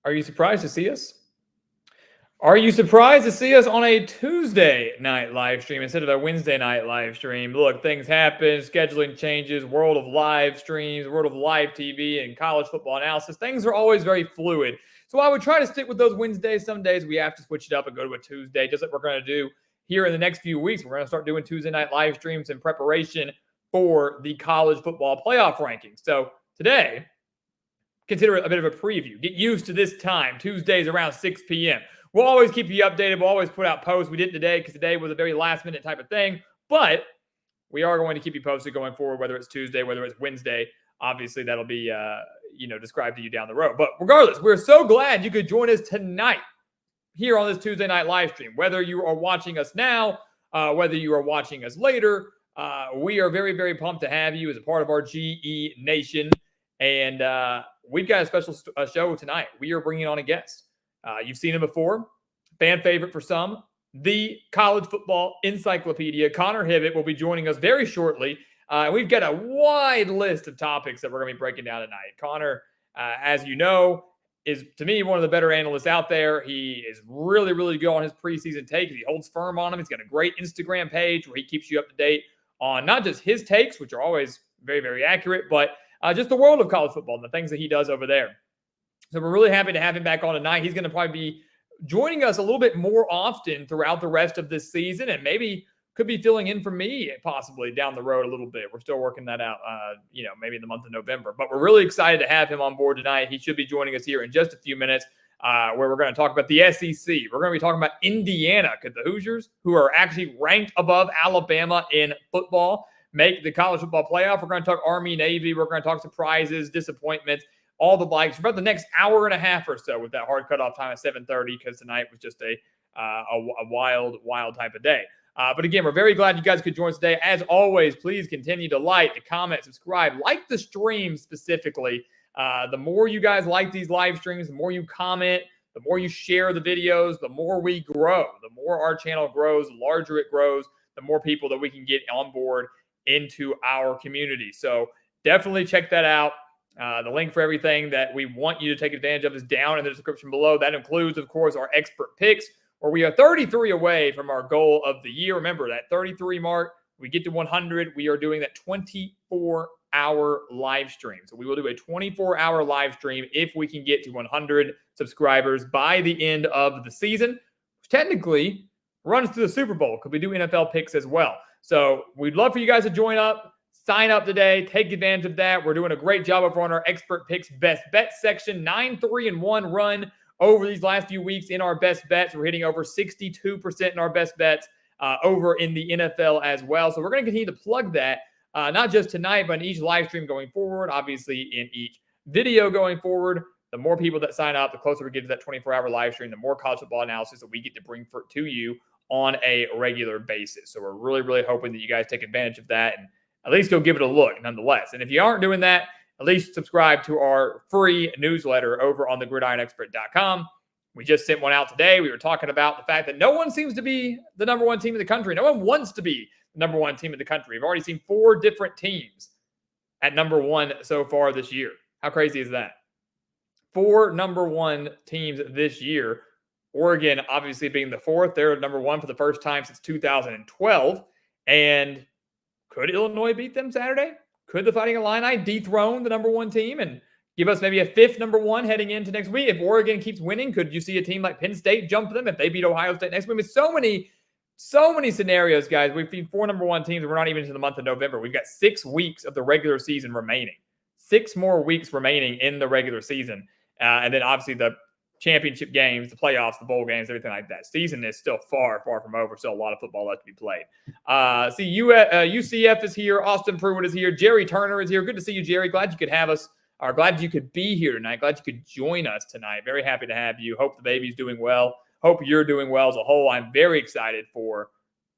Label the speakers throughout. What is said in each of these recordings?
Speaker 1: Are you surprised to see us? Are you surprised to see us on a Tuesday night live stream instead of a Wednesday night live stream? Look, things happen, scheduling changes, world of live streams, world of live TV, and college football analysis. Things are always very fluid. So I would try to stick with those Wednesdays. Some days we have to switch it up and go to a Tuesday, just like we're going to do here in the next few weeks. We're going to start doing Tuesday night live streams in preparation for the college football playoff rankings. So today, consider it a bit of a preview. Get used to this time, Tuesdays around 6 p.m. We'll always keep you updated. We'll always put out posts. We did today because today was a very last minute type of thing. But we are going to keep you posted going forward, whether it's Tuesday, whether it's Wednesday. Obviously, that'll be described to you down the road. But regardless, we're so glad you could join us tonight here on this Tuesday night live stream. Whether you are watching us now, whether you are watching us later, we are very, very pumped to have you as a part of our GE Nation. And we've got a special show tonight. We are bringing on a guest. You've seen him before, fan favorite for some, the college football encyclopedia. Connor Hibbett will be joining us very shortly. We've got a wide list of topics that we're going to be breaking down tonight. Connor, as you know, is, to me, one of the better analysts out there. He is really, really good on his preseason takes. He holds firm on them. He's got a great Instagram page where he keeps you up to date on not just his takes, which are always very, very accurate, but just the world of college football and the things that he does over there. So we're really happy to have him back on tonight. He's going to probably be joining us a little bit more often throughout the rest of this season, and maybe could be filling in for me possibly down the road a little bit. We're still working that out, maybe in the month of November. But we're really excited to have him on board tonight. He should be joining us here in just a few minutes, where we're going to talk about the SEC. We're going to be talking about Indiana, because the Hoosiers, who are actually ranked above Alabama in football, make the college football playoff. We're going to talk Army, Navy. We're going to talk surprises, disappointments, all the likes for about the next hour and a half or so, with that hard cutoff time at 7:30, because tonight was just a wild type of day. But again, we're very glad you guys could join us today. As always, please continue to like, to comment, subscribe, like the stream specifically. The more you guys like these live streams, the more you comment, the more you share the videos, the more we grow. The more our channel grows, the larger it grows, the more people that we can get on board into our community. So definitely check that out. The link for everything that we want you to take advantage of is down in the description below. That includes, of course, our expert picks, where we are 33 away from our goal of the year. Remember, that 33 mark, we get to 100. We are doing that 24-hour live stream. So we will do a 24-hour live stream if we can get to 100 subscribers by the end of the season, which technically runs to the Super Bowl, because we do NFL picks as well. So we'd love for you guys to join up. Sign up today. Take advantage of that. We're doing a great job over on our expert picks best bet section. 9-3-1 run over these last few weeks in our best bets. We're hitting over 62% in our best bets over in the NFL as well. So we're going to continue to plug that, not just tonight, but in each live stream going forward, obviously in each video going forward. The more people that sign up, the closer we get to that 24-hour live stream, the more college football analysis that we get to bring to you on a regular basis. So we're really, really hoping that you guys take advantage of that and at least go give it a look nonetheless. And if you aren't doing that, at least subscribe to our free newsletter over on the gridironexpert.com. We just sent one out today. We were talking about the fact that no one seems to be the number one team in the country. No one wants to be the number one team in the country. We've already seen 4 different teams at number one so far this year. How crazy is that? 4 number one teams this year. Oregon obviously being the 4th. They're number one for the first time since 2012. And could Illinois beat them Saturday? Could the Fighting Illini dethrone the number one team and give us maybe a 5th number one heading into next week? If Oregon keeps winning, could you see a team like Penn State jump them if they beat Ohio State next week? I mean, so many scenarios, guys. We've seen 4 number one teams, and we're not even into the month of November. We've got 6 weeks of the regular season remaining. 6 more weeks remaining in the regular season. And then obviously the championship games, the playoffs, the bowl games, everything like that. Season is still far, far from over. Still a lot of football left to be played. UCF is here. Austin Pruitt is here. Jerry Turner is here. Good to see you, Jerry. Glad you could have us. Or glad you could be here tonight. Glad you could join us tonight. Very happy to have you. Hope the baby's doing well. Hope you're doing well as a whole. I'm very excited for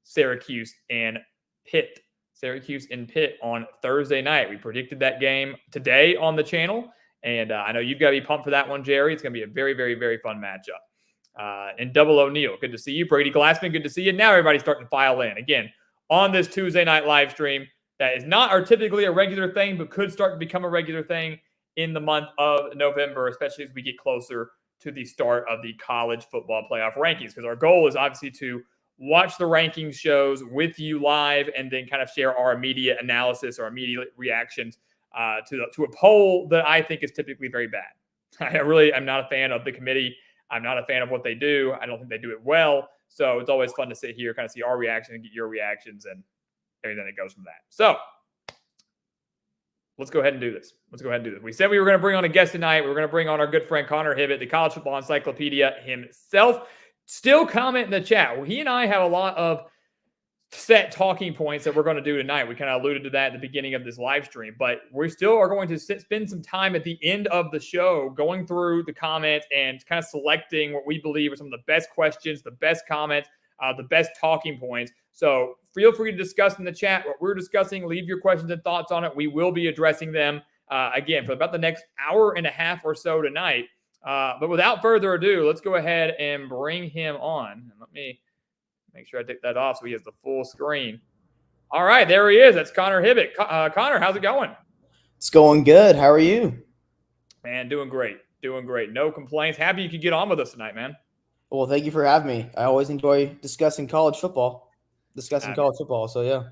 Speaker 1: Syracuse and Pitt. Syracuse and Pitt on Thursday night. We predicted that game today on the channel. And I know you've got to be pumped for that one, Jerry. It's going to be a very, very, very fun matchup. And Double O'Neill, good to see you. Brady Glassman, good to see you. Now everybody's starting to file in. Again, on this Tuesday night live stream, that is not typically a regular thing, but could start to become a regular thing in the month of November, especially as we get closer to the start of the college football playoff rankings, because our goal is obviously to watch the rankings shows with you live and then kind of share our immediate analysis or immediate reactions to a poll that I think is typically very bad. I'm not a fan of the committee. I'm not a fan of what they do. I don't think they do it well. So it's always fun to sit here, kind of see our reaction and get your reactions and everything that goes from that. So let's go ahead and do this. We said we were going to bring on a guest tonight. We were going to bring on our good friend Connor Hibbett, the college football encyclopedia himself. Still comment in the chat. Well, he and I have a lot of set talking points that we're going to do tonight. We kind of alluded to that at the beginning of this live stream, but we still are going to spend some time at the end of the show going through the comments and kind of selecting what we believe are some of the best questions, the best comments, the best talking points. So feel free to discuss in the chat what we're discussing. Leave your questions and thoughts on it. We will be addressing them again for about the next hour and a half or so tonight. But without further ado, let's go ahead and bring him on. And let me make sure I take that off so he has the full screen. All right, there he is. That's Connor Hibbett. Connor, how's it going?
Speaker 2: It's going good. How are you?
Speaker 1: Man, doing great. No complaints. Happy you could get on with us tonight, man.
Speaker 2: Well, thank you for having me. I always enjoy discussing college football. So, yeah.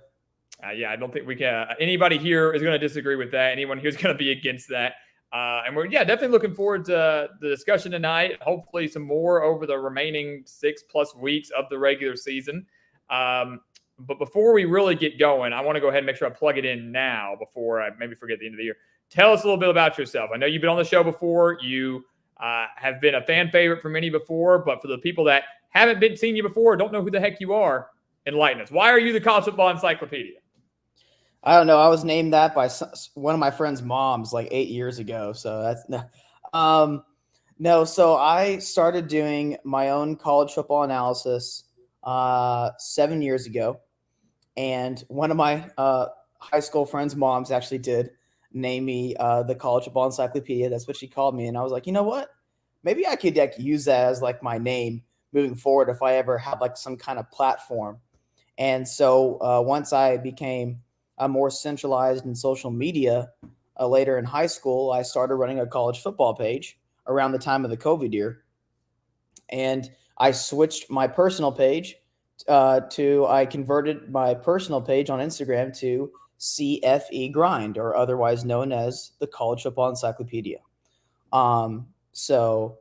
Speaker 1: Yeah, I don't think we can. Anybody here is going to disagree with that. Anyone here is going to be against that. And we're definitely looking forward to the discussion tonight. Hopefully some more over the remaining 6+ weeks of the regular season. But before we really get going, I want to go ahead and make sure I plug it in now before I maybe forget the end of the year. Tell us a little bit about yourself. I know you've been on the show before. You have been a fan favorite for many before, but for the people that haven't seen you before, don't know who the heck you are, enlighten us. Why are you the college football encyclopedia?
Speaker 2: I don't know. I was named that by one of my friend's moms like 8 years ago. So that's no. So I started doing my own college football analysis 7 years ago, and one of my high school friends' moms actually did name me the college football encyclopedia. That's what she called me, and I was like, you know what? Maybe I could use that as like my name moving forward if I ever have like some kind of platform. And so once I became more centralized in social media later in high school, I started running a college football page around the time of the COVID year. And I switched my personal page I converted my personal page on Instagram to CFE Grind, or otherwise known as the College Football Encyclopedia. So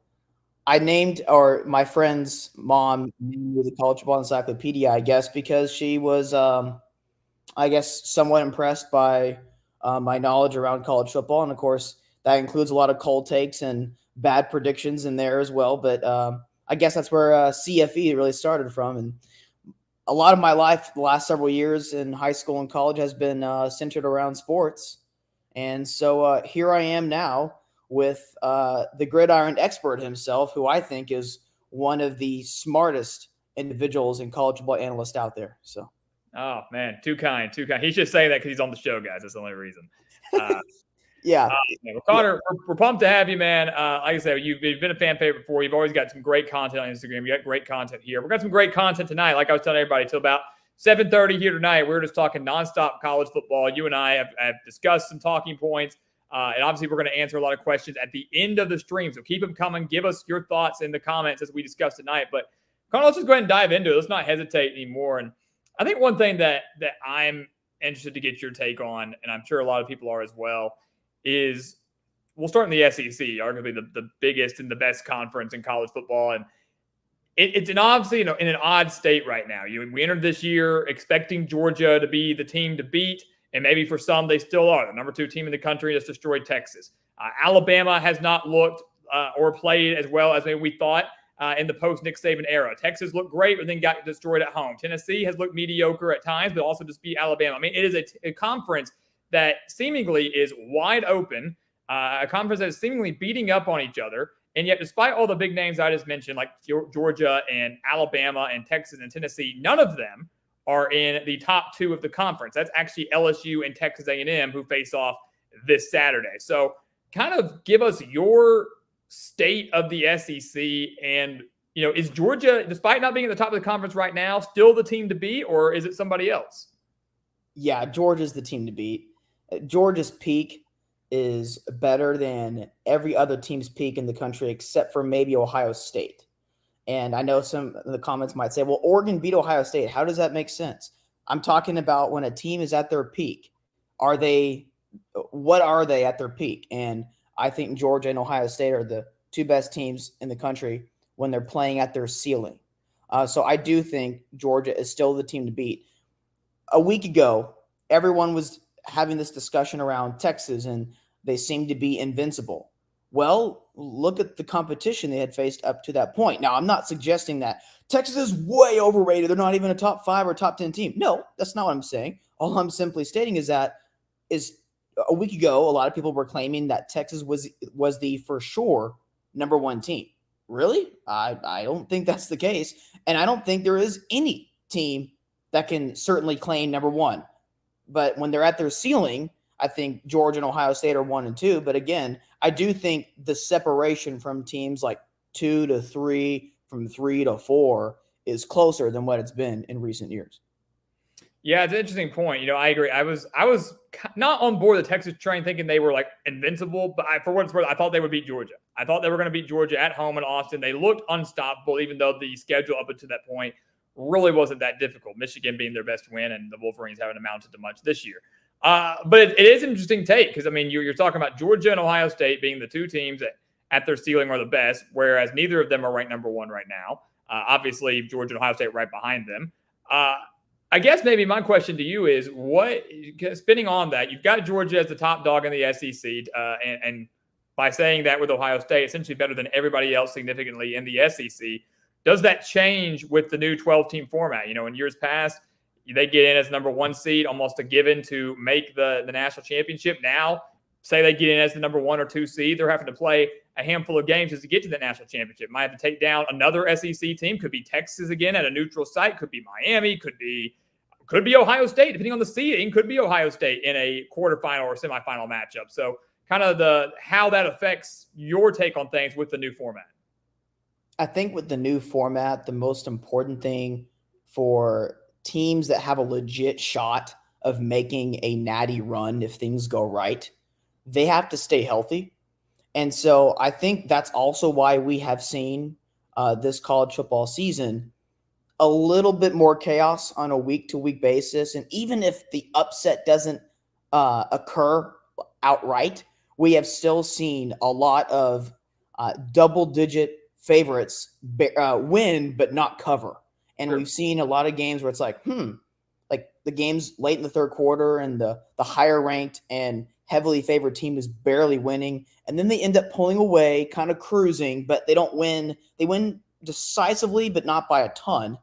Speaker 2: I my friend's mom named me the College Football Encyclopedia, I guess, because she was somewhat impressed by my knowledge around college football. And of course, that includes a lot of cold takes and bad predictions in there as well. But I guess that's where CFE really started from. And a lot of my life, the last several years in high school and college, has been centered around sports. And so here I am now with the Gridiron Expert himself, who I think is one of the smartest individuals in college football analysts out there. So.
Speaker 1: Oh, man, too kind. He's just saying that because he's on the show, guys. That's the only reason.
Speaker 2: Yeah.
Speaker 1: Well, Connor, we're pumped to have you, man. Like I said, you've been a fan favorite before. You've always got some great content on Instagram. You got great content here. We've got some great content tonight. Like I was telling everybody, till about 7:30 here tonight, we're just talking nonstop college football. You and I have discussed some talking points. And obviously, we're going to answer a lot of questions at the end of the stream. So keep them coming. Give us your thoughts in the comments as we discuss tonight. But Connor, let's just go ahead and dive into it. Let's not hesitate anymore. And I think one thing that I'm interested to get your take on, and I'm sure a lot of people are as well, is we'll start in the SEC, arguably the biggest and the best conference in college football. And it's obviously in an odd state right now. We entered this year expecting Georgia to be the team to beat, and maybe for some they still are. The number 2 team in the country has destroyed Texas. Alabama has not looked or played as well as maybe we thought in the post-Nick Saban era. Texas looked great, but then got destroyed at home. Tennessee has looked mediocre at times, but also just beat Alabama. I mean, it is a conference that seemingly is wide open, a conference that is seemingly beating up on each other. And yet, despite all the big names I just mentioned, like Georgia and Alabama and Texas and Tennessee, none of them are in the top 2 of the conference. That's actually LSU and Texas A&M who face off this Saturday. So kind of give us your state of the SEC. And, is Georgia, despite not being at the top of the conference right now, still the team to beat, or is it somebody else?
Speaker 2: Yeah, Georgia's the team to beat. Georgia's peak is better than every other team's peak in the country except for maybe Ohio State. And I know some of the comments might say, well, Oregon beat Ohio State. How does that make sense? I'm talking about when a team is at their peak. What are they at their peak? And I think Georgia and Ohio State are the two best teams in the country when they're playing at their ceiling. So I do think Georgia is still the team to beat. A week ago, everyone was having this discussion around Texas, and they seemed to be invincible. Well, look at the competition they had faced up to that point. Now, I'm not suggesting that Texas is way overrated. They're not even a top 5 or top 10 team. No, that's not what I'm saying. All I'm simply stating is that a week ago, a lot of people were claiming that Texas was the for sure number 1 team. Really? I don't think that's the case. And I don't think there is any team that can certainly claim number 1. But when they're at their ceiling, I think Georgia and Ohio State are 1 and 2. But again, I do think the separation from teams like 2 to 3, from 3 to 4 is closer than what it's been in recent years.
Speaker 1: Yeah, it's an interesting point. I agree. I was not on board the Texas train thinking they were like invincible, but for what it's worth, I thought they would beat Georgia. I thought they were going to beat Georgia at home in Austin. They looked unstoppable, even though the schedule up until that point really wasn't that difficult. Michigan being their best win, and the Wolverines haven't amounted to much this year. But it is an interesting take because, I mean, you're talking about Georgia and Ohio State being the two teams that at their ceiling are the best, whereas neither of them are ranked number 1 right now. Obviously, Georgia and Ohio State right behind them. I guess maybe my question to you is, spinning on that, you've got Georgia as the top dog in the SEC, and by saying that with Ohio State, essentially better than everybody else significantly in the SEC. Does that change with the new 12-team format? In years past, they get in as number 1 seed, almost a given to make the national championship. Now, say they get in as the number 1 or 2 seed, they're having to play a handful of games just to get to the national championship. Might have to take down another SEC team. Could be Texas again at a neutral site. Could be Miami. Could be Ohio State, depending on the seeding. Could be Ohio State in a quarterfinal or semifinal matchup. So kind of how that affects your take on things with the new format.
Speaker 2: I think with the new format, the most important thing for teams that have a legit shot of making a natty run if things go right, they have to stay healthy. And so I think that's also why we have seen this college football season a little bit more chaos on a week-to-week basis. And even if the upset doesn't occur outright, we have still seen a lot of double-digit favorites win but not cover. And we've seen a lot of games where it's like the games late in the third quarter and the higher ranked and heavily favored team is barely winning. And then they end up pulling away, kind of cruising, but they don't win. They win decisively, but not by a ton.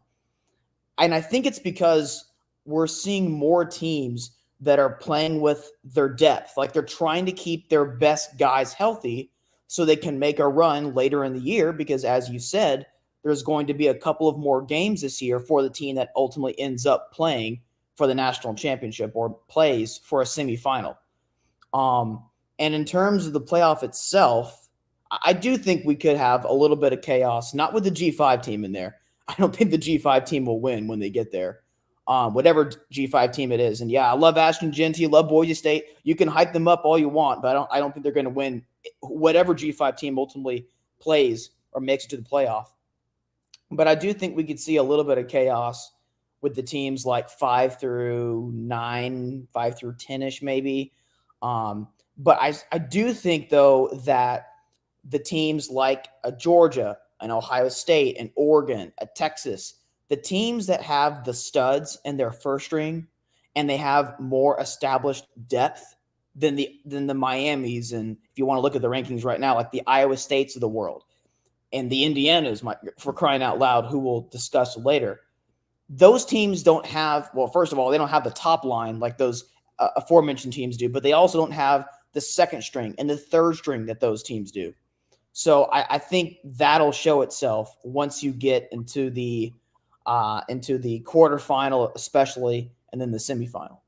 Speaker 2: And I think it's because we're seeing more teams that are playing with their depth. Like they're trying to keep their best guys healthy so they can make a run later in the year because, as you said, there's going to be a couple of more games this year for the team that ultimately ends up playing for the national championship or plays for a semifinal. And in terms of the playoff itself, I do think we could have a little bit of chaos, not with the G5 team in there. I don't think the G5 team will win when they get there, whatever G5 team it is. And yeah, I love Ashton Genty, love Boise State. You can hype them up all you want, but I don't think they're going to win whatever G5 team ultimately plays or makes it to the playoff. But I do think we could see a little bit of chaos with the teams like 5 through 9, 5 through 10-ish maybe. But I do think, though, that the teams like Georgia and Ohio State and Oregon, Texas, the teams that have the studs in their first string and they have more established depth than the Miamis, and if you want to look at the rankings right now, like the Iowa States of the world and the Indianas, for crying out loud, who we'll discuss later. Those teams don't have, well, first of all, they don't have the top line like those aforementioned teams do, but they also don't have the second string and the third string that those teams do. So I think that'll show itself once you get into the quarterfinal, especially, and then the semifinal.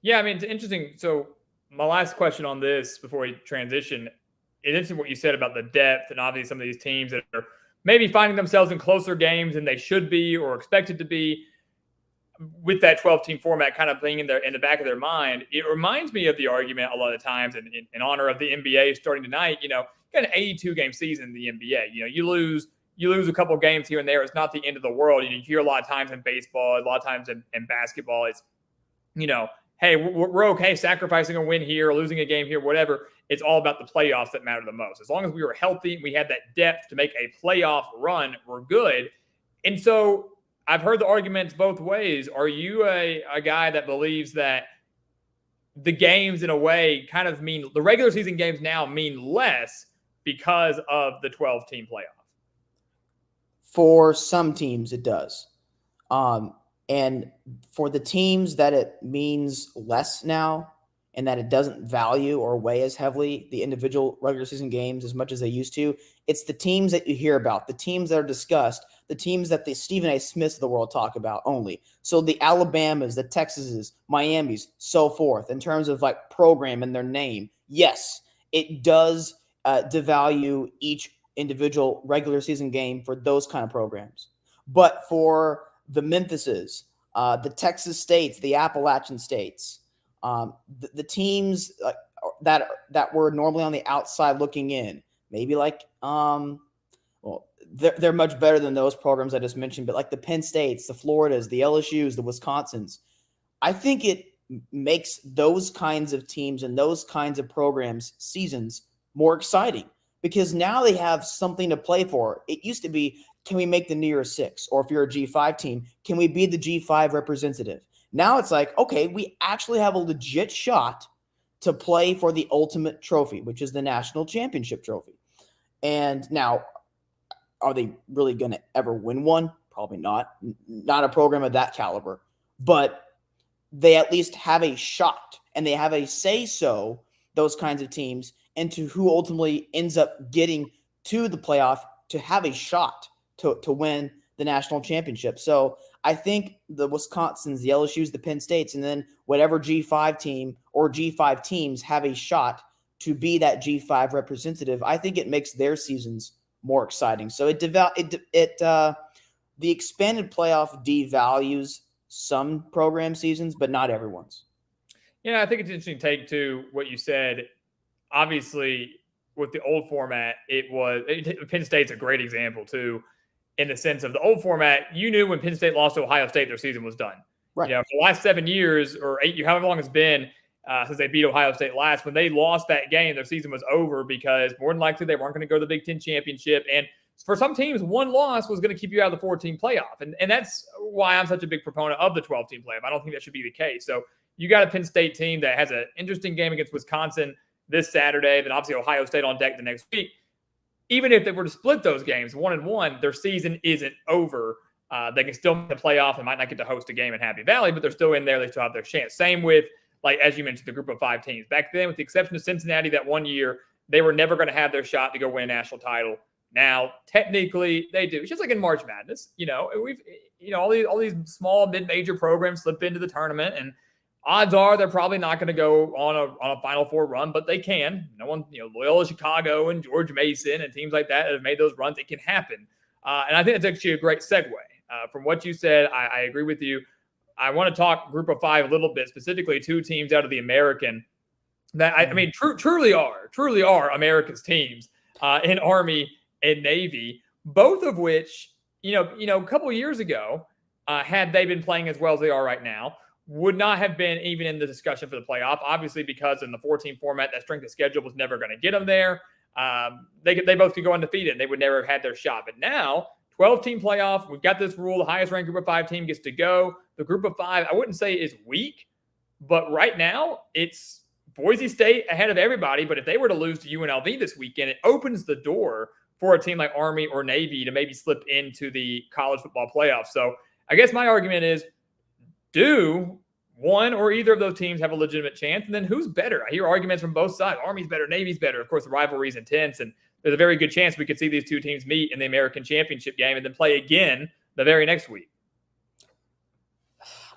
Speaker 1: Yeah, I mean, it's interesting. So my last question on this before we transition, it's interesting what you said about the depth and obviously some of these teams that are maybe finding themselves in closer games than they should be or expected to be. with that 12-team format kind of being in the back of their mind, it reminds me of the argument a lot of times in honor of the NBA starting tonight. You got an 82-game season in the NBA. You lose a couple of games here and there. It's not the end of the world. You hear a lot of times in baseball, a lot of times in basketball, it's, hey, we're okay sacrificing a win here, or losing a game here, whatever. It's all about the playoffs that matter the most. As long as we were healthy, we had that depth to make a playoff run, we're good. And so I've heard the arguments both ways. Are you a guy that believes that the games, in a way, kind of mean the regular season games now mean less because of the 12-team playoff?
Speaker 2: For some teams, it does. And for the teams that it means less now, and that it doesn't value or weigh as heavily the individual regular season games as much as they used to, it's the teams that you hear about, the teams that are discussed, the teams that the Stephen A. Smiths of the world talk about only. So the Alabamas, the Texases, Miamis, so forth, in terms of like program and their name. Yes, it does devalue each individual regular season game for those kind of programs. But for the Memphises, the Texas States, the Appalachian States, the teams that were normally on the outside looking in, maybe like they're much better than those programs I just mentioned, but like the Penn States, the Floridas, the LSUs, the Wisconsins, I think it makes those kinds of teams and those kinds of programs seasons more exciting, because now they have something to play for. It used to be, can we make the New Year's Six? Or if you're a G5 team, can we be the G5 representative? Now it's like, okay, we actually have a legit shot to play for the ultimate trophy, which is the national championship trophy. And now, are they really going to ever win one? Probably not. Not a program of that caliber. But they at least have a shot, and they have a say-so, those kinds of teams, into who ultimately ends up getting to the playoff to have a shot to win the national championship. So I think the Wisconsins, the LSUs, the Penn States, and then whatever G5 team or G5 teams have a shot to be that G5 representative, I think it makes their seasons more exciting. So the expanded playoff devalues some program seasons, but not everyone's.
Speaker 1: Yeah, I think it's an interesting take to what you said. Obviously, with the old format, Penn State's a great example too, in the sense of the old format. You knew when Penn State lost to Ohio State, their season was done.
Speaker 2: Right.
Speaker 1: For the last 7 years or 8 years, however long it's been since they beat Ohio State last, when they lost that game, their season was over, because more than likely they weren't going to go to the Big Ten championship. And for some teams, one loss was going to keep you out of the 14 playoff. And that's why I'm such a big proponent of the 12-team playoff. I don't think that should be the case. So you got a Penn State team that has an interesting game against Wisconsin this Saturday, then obviously Ohio State on deck the next week. Even if they were to split those games 1-1, their season isn't over. They can still make the playoff. They might not get to host a game in Happy Valley, but they're still in there. They still have their chance. Same with, like, as you mentioned, the group of 5 teams. Back then, with the exception of Cincinnati that one year, they were never going to have their shot to go win a national title. Now, technically, they do. It's just like in March Madness. All these small mid-major programs slip into the tournament, and odds are they're probably not going to go on a Final Four run, but they can. No one, Loyola Chicago and George Mason and teams like that have made those runs. It can happen. And I think that's actually a great segue. From what you said, I agree with you. I want to talk group of 5 a little bit, specifically 2 teams out of the American that truly are America's teams in Army and Navy, both of which, a couple of years ago, had they been playing as well as they are right now, would not have been even in the discussion for the playoff, obviously, because in the 14 format, that strength of schedule was never going to get them there. They both could go undefeated, and they would never have had their shot. But now, 12-team playoff, we've got this rule. The highest ranked group of 5 team gets to go. The group of 5, I wouldn't say is weak, but right now it's Boise State ahead of everybody. But if they were to lose to UNLV this weekend, it opens the door for a team like Army or Navy to maybe slip into the college football playoff. So I guess my argument is, do one or either of those teams have a legitimate chance? And then who's better? I hear arguments from both sides. Army's better, Navy's better. Of course, the rivalry is intense, and there's a very good chance we could see these 2 teams meet in the American Championship game and then play again the very next week.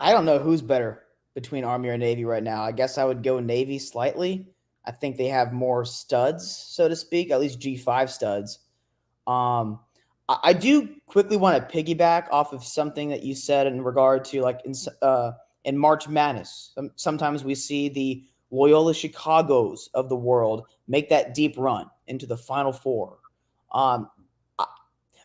Speaker 2: I don't know who's better between Army or Navy right now. I guess I would go Navy slightly. I think they have more studs, so to speak, at least G5 studs. I do quickly want to piggyback off of something that you said in regard to like in March Madness. Sometimes we see the Loyola Chicago's of the world make that deep run into the Final Four. Um,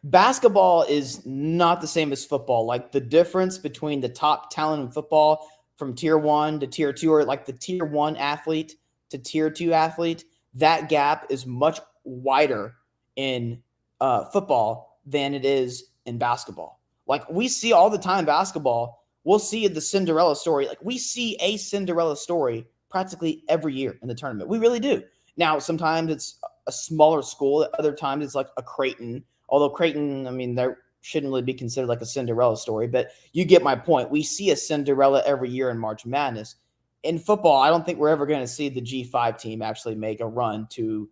Speaker 2: Basketball is not the same as football. Like the difference between the top talent in football from tier 1 to tier 2, or like the tier 1 athlete to tier 2 athlete, that gap is much wider in football than it is in basketball. Like we see all the time basketball, we'll see the Cinderella story. Like we see a Cinderella story practically every year in the tournament. We really do. Now, sometimes it's a smaller school. Other times it's like a Creighton. Although Creighton, I mean, there shouldn't really be considered like a Cinderella story, but you get my point. We see a Cinderella every year in March Madness. In football, I don't think we're ever going to see the G5 team actually make a run to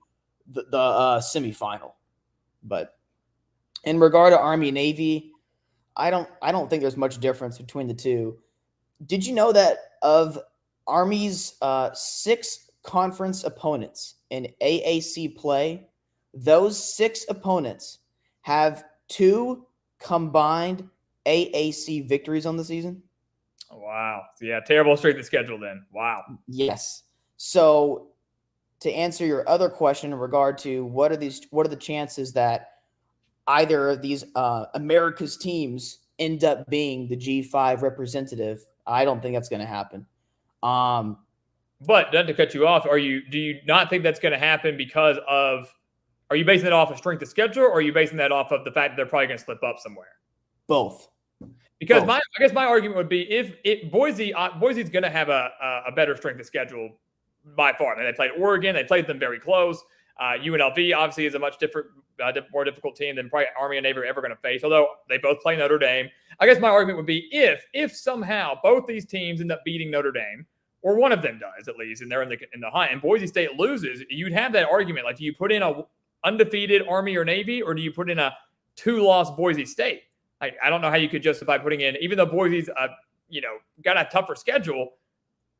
Speaker 2: the semifinal. But in regard to Army and Navy, I don't think there's much difference between the two. Did you know that of Army's 6 conference opponents in AAC play, those 6 opponents have 2 combined AAC victories on the season?
Speaker 1: Wow. Yeah, terrible strength of schedule then. Wow.
Speaker 2: Yes. So to answer your other question in regard to what are the chances that either of these America's teams end up being the G5 representative, I don't think that's going to happen.
Speaker 1: But not to cut you off, do you not think that's going to happen because of? Are you basing that off of strength of schedule, or are you basing that off of the fact that they're probably going to slip up somewhere?
Speaker 2: Both.
Speaker 1: Because I guess my argument would be if Boise's going to have a better strength of schedule by far. I mean, they played Oregon, they played them very close. UNLV obviously is a much more difficult team than probably Army and Navy are ever going to face. Although they both play Notre Dame, I guess my argument would be if somehow both these teams end up beating Notre Dame, or one of them does at least, and they're in the hunt, and Boise State loses, you'd have that argument. Like, do you put in a undefeated Army or Navy, or do you put in a 2-loss Boise State? I don't know how you could justify putting in, even though Boise's got a tougher schedule,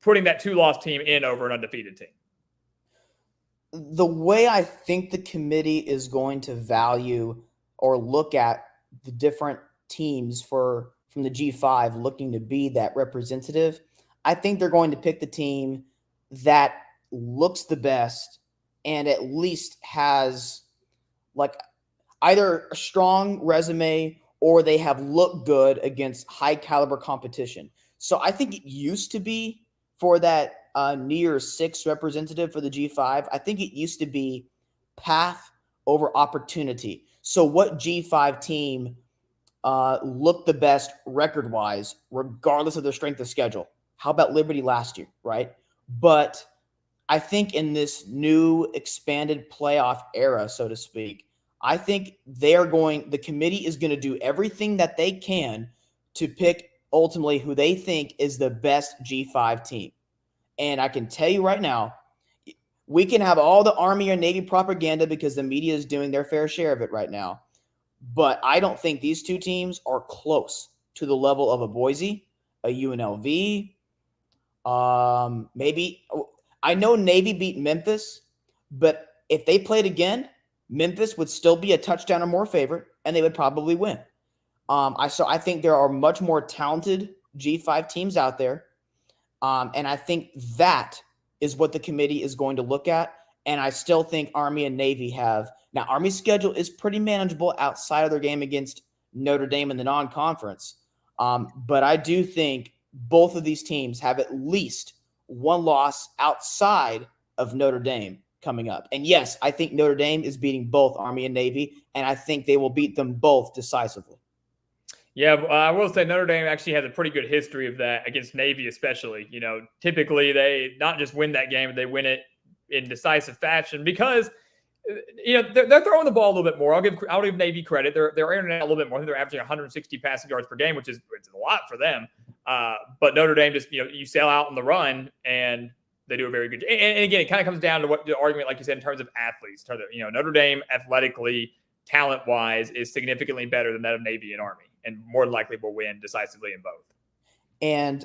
Speaker 1: putting that 2-loss team in over an undefeated team.
Speaker 2: The way I think the committee is going to value or look at the different teams from the G5 looking to be that representative, I think they're going to pick the team that looks the best and at least has like either a strong resume or they have looked good against high caliber competition. So I think it used to be for that New Year's 6 representative for the G5, I think it used to be path over opportunity. So what G5 team looked the best record-wise, regardless of their strength of schedule? How about Liberty last year, right? But I think in this new expanded playoff era, so to speak, I think the committee is going to do everything that they can to pick ultimately who they think is the best G5 team. And I can tell you right now, we can have all the Army or Navy propaganda because the media is doing their fair share of it right now. But I don't think these two teams are close to the level of a Boise, a UNLV. Maybe I know Navy beat Memphis, but if they played again, Memphis would still be a touchdown or more favorite, and they would probably win. I think there are much more talented G5 teams out there. And I think that is what the committee is going to look at. And I still think Army and Navy have – now, Army's schedule is pretty manageable outside of their game against Notre Dame in the non-conference. But I do think both of these teams have at least one loss outside of Notre Dame coming up. And yes, I think Notre Dame is beating both Army and Navy, and I think they will beat them both decisively.
Speaker 1: Yeah, I will say Notre Dame actually has a pretty good history of that against Navy, especially. Typically they not just win that game, but they win it in decisive fashion because they're throwing the ball a little bit more. I'll give Navy credit. They're airing it out a little bit more. I think they're averaging 160 passing yards per game, which is a lot for them. But Notre Dame just you sell out on the run and they do a very good job. And again, it kind of comes down to what the argument, like you said, in terms of athletes. Notre Dame athletically, talent-wise, is significantly better than that of Navy and Army, and more likely will win decisively in both.
Speaker 2: And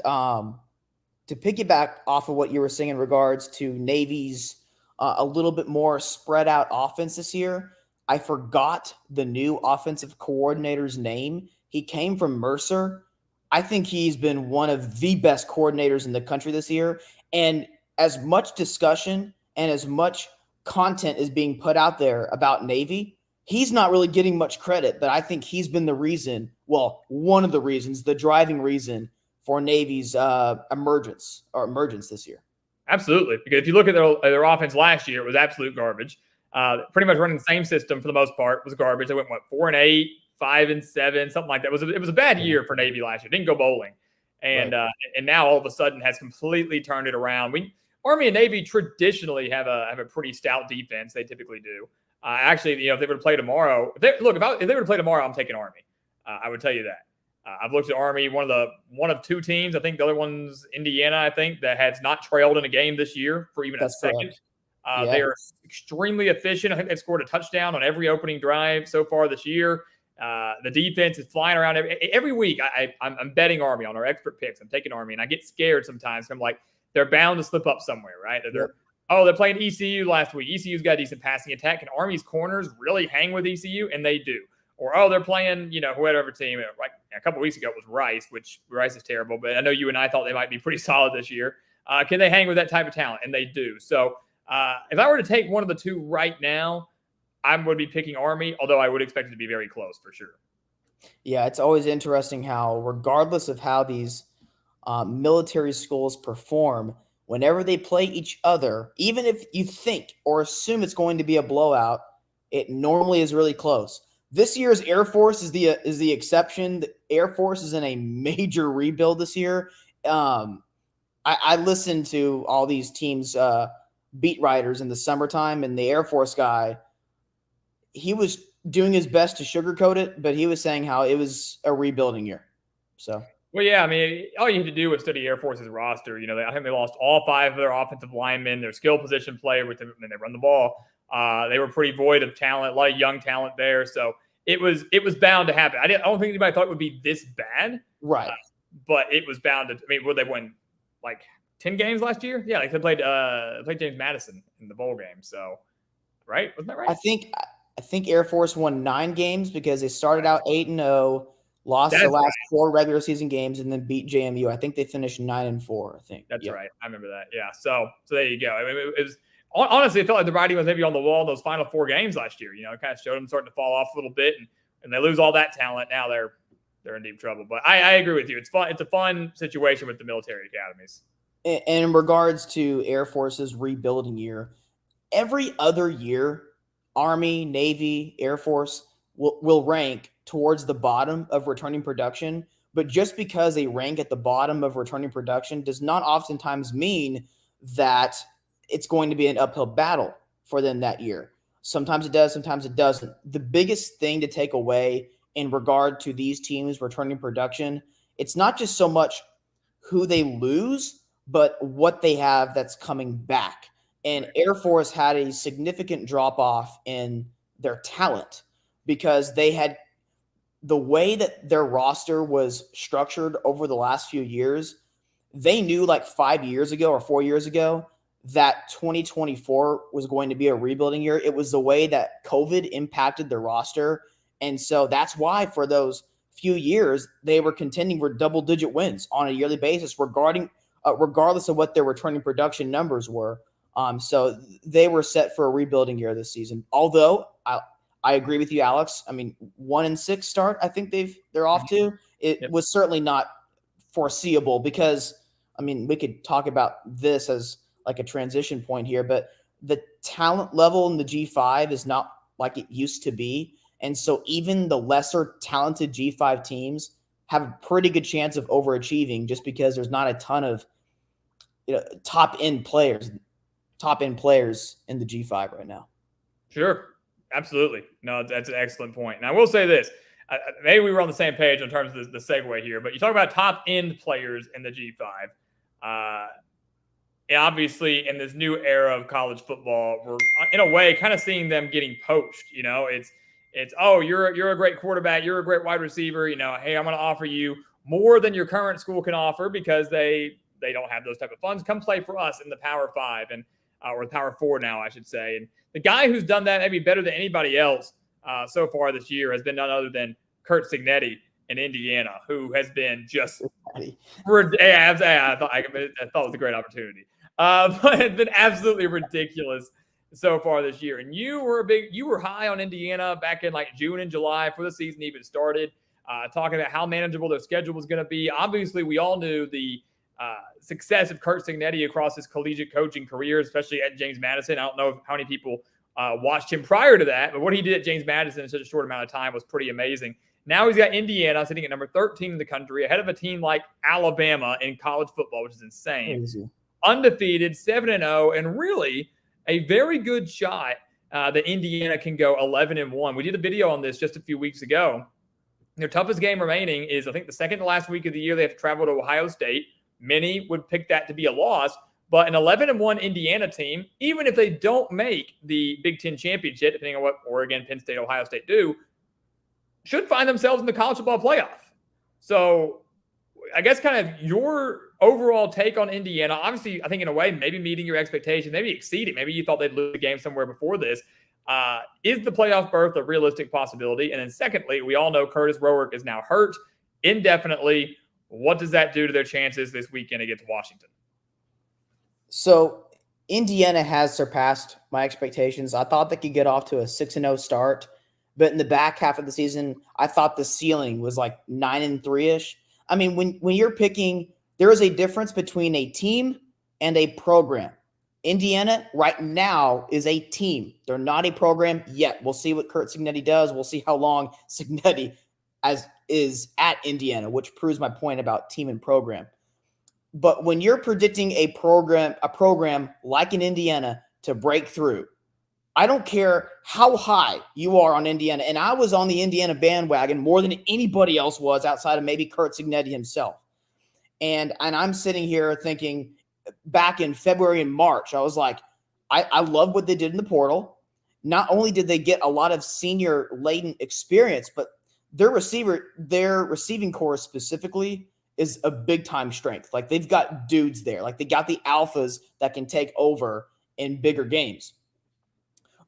Speaker 2: to piggyback off of what you were saying in regards to Navy's a little bit more spread out offense this year, I forgot the new offensive coordinator's name. He came from Mercer. I think he's been one of the best coordinators in the country this year. And as much discussion and as much content is being put out there about Navy, he's not really getting much credit, but I think he's been the reason, well, one of the reasons, the driving reason for Navy's emergence this year.
Speaker 1: Absolutely. Because if you look at their offense last year, it was absolute garbage. Pretty much running the same system for the most part was garbage. They went, 4-8, 5-7, something like that. It was a bad year for Navy last year. Didn't go bowling. And
Speaker 2: Right.
Speaker 1: And now all of a sudden has completely turned it around. Army and Navy traditionally have a pretty stout defense. They typically do. Actually, if they were to play tomorrow, if they were to play tomorrow, I'm taking Army. I would tell you that. I've looked at Army, one of two teams. I think the other one's Indiana. I think that has not trailed in a game this year for even a second. They are extremely efficient. I think they've scored a touchdown on every opening drive so far this year. The defense is flying around every week. I'm betting Army on our expert picks. I'm taking Army, and I get scared sometimes. I'm like, they're bound to slip up somewhere, right? They're playing ECU last week. ECU's got a decent passing attack, and Army's corners really hang with ECU, and they do. Or, they're playing, whatever team. Like a couple of weeks ago, it was Rice, which Rice is terrible. But I know you and I thought they might be pretty solid this year. Can they hang with that type of talent? And they do. So if I were to take one of the two right now, I would be picking Army, although I would expect it to be very close for sure.
Speaker 2: Yeah, it's always interesting how, regardless of how these military schools perform, whenever they play each other, even if you think or assume it's going to be a blowout, it normally is really close. This year's Air Force is the exception. The Air Force is in a major rebuild this year. I listened to all these teams' beat writers in the summertime, and the Air Force guy, he was doing his best to sugarcoat it, but he was saying how it was a rebuilding year. So.
Speaker 1: Well, yeah, I mean, all you had to do was study Air Force's roster. I think they lost all 5 of their offensive linemen, their skill position player, with them, and they run the ball. They were pretty void of talent, a lot of young talent there. So it was bound to happen. I don't think anybody thought it would be this bad.
Speaker 2: Right.
Speaker 1: But it was bound to. I mean, would they win like 10 games last year? Yeah, like they played James Madison in the bowl game. So, right? Wasn't that right?
Speaker 2: I think Air Force won 9 games because they started out 8-0, lost the last 4 regular season games, and then beat JMU. I think they finished 9-4. I think
Speaker 1: that's right. I remember that. Yeah. So there you go. I mean, it was honestly, it felt like the writing was maybe on the wall in those final 4 games last year. It kind of showed them starting to fall off a little bit, and they lose all that talent. Now they're in deep trouble. But I agree with you. It's fun. It's a fun situation with the military academies.
Speaker 2: And in regards to Air Force's rebuilding year, every other year, Army, Navy, Air Force will rank towards the bottom of returning production. But just because they rank at the bottom of returning production does not oftentimes mean that it's going to be an uphill battle for them that year. Sometimes it does, sometimes it doesn't. The biggest thing to take away in regard to these teams returning production, it's not just so much who they lose, but what they have that's coming back. And Air Force had a significant drop-off in their talent because they had the way that their roster was structured over the last few years. They knew like 5 years ago or 4 years ago that 2024 was going to be a rebuilding year. It was the way that COVID impacted their roster. And so that's why for those few years, they were contending for double-digit wins on a yearly basis regardless of what their returning production numbers were. So they were set for a rebuilding year this season. Although I agree with you, Alex. I mean, 1-6 start, I think they're off to. It was certainly not foreseeable because, I mean, we could talk about this as like a transition point here, but the talent level in the G5 is not like it used to be. And so even the lesser talented G5 teams have a pretty good chance of overachieving just because there's not a ton of top end players in the G5 right now.
Speaker 1: Sure. Absolutely. No, that's an excellent point. And I will say this, maybe we were on the same page in terms of the segue here, but you talk about top end players in the G5. Obviously in this new era of college football, we're in a way kind of seeing them getting poached. It's oh, you're a great quarterback, you're a great wide receiver. Hey, I'm going to offer you more than your current school can offer because they don't have those type of funds. Come play for us in the Power 5 or the Power 4 now, I should say. And the guy who's done that maybe better than anybody else so far this year has been none other than Curt Cignetti in Indiana, who has been just I thought it was a great opportunity. But it's been absolutely ridiculous so far this year. And you were high on Indiana back in like June and July before the season even started, talking about how manageable their schedule was going to be. Obviously, we all knew the success of Curt Cignetti across his collegiate coaching career, especially at James Madison. I don't know how many people watched him prior to that, but what he did at James Madison in such a short amount of time was pretty amazing. Now he's got Indiana sitting at number 13 in the country, ahead of a team like Alabama in college football, which is insane.
Speaker 2: Crazy.
Speaker 1: Undefeated, 7-0, and really a very good shot that Indiana can go 11-1. We did a video on this just a few weeks ago. Their toughest game remaining is, I think, the second to last week of the year. They have to travel to Ohio State. Many would pick that to be a loss, but an 11-1 Indiana team, even if they don't make the Big Ten championship, depending on what Oregon, Penn State, Ohio State do, should find themselves in the college football playoff. So I guess kind of your overall take on Indiana, obviously, I think in a way, maybe meeting your expectations, maybe exceeding. Maybe you thought they'd lose the game somewhere before this. Is the playoff berth a realistic possibility? And then secondly, we all know Curtis Roark is now hurt indefinitely. What does that do to their chances this weekend against Washington?
Speaker 2: So Indiana has surpassed my expectations. I thought they could get off to a 6-0 start. But in the back half of the season, I thought the ceiling was like 9-3-ish. I mean, when you're picking, there is a difference between a team and a program. Indiana right now is a team. They're not a program yet. We'll see what Curt Cignetti does. We'll see how long Cignetti is at Indiana, which proves my point about team and program. But when you're predicting a program like in Indiana to break through, I don't care how high you are on Indiana. And I was on the Indiana bandwagon more than anybody else was outside of maybe Curt Cignetti himself. And I'm sitting here thinking back in February and March, I was like, I love what they did in the portal. Not only did they get a lot of senior laden experience, but their receiving core specifically is a big time strength. Like they've got dudes there. Like they got the alphas that can take over in bigger games.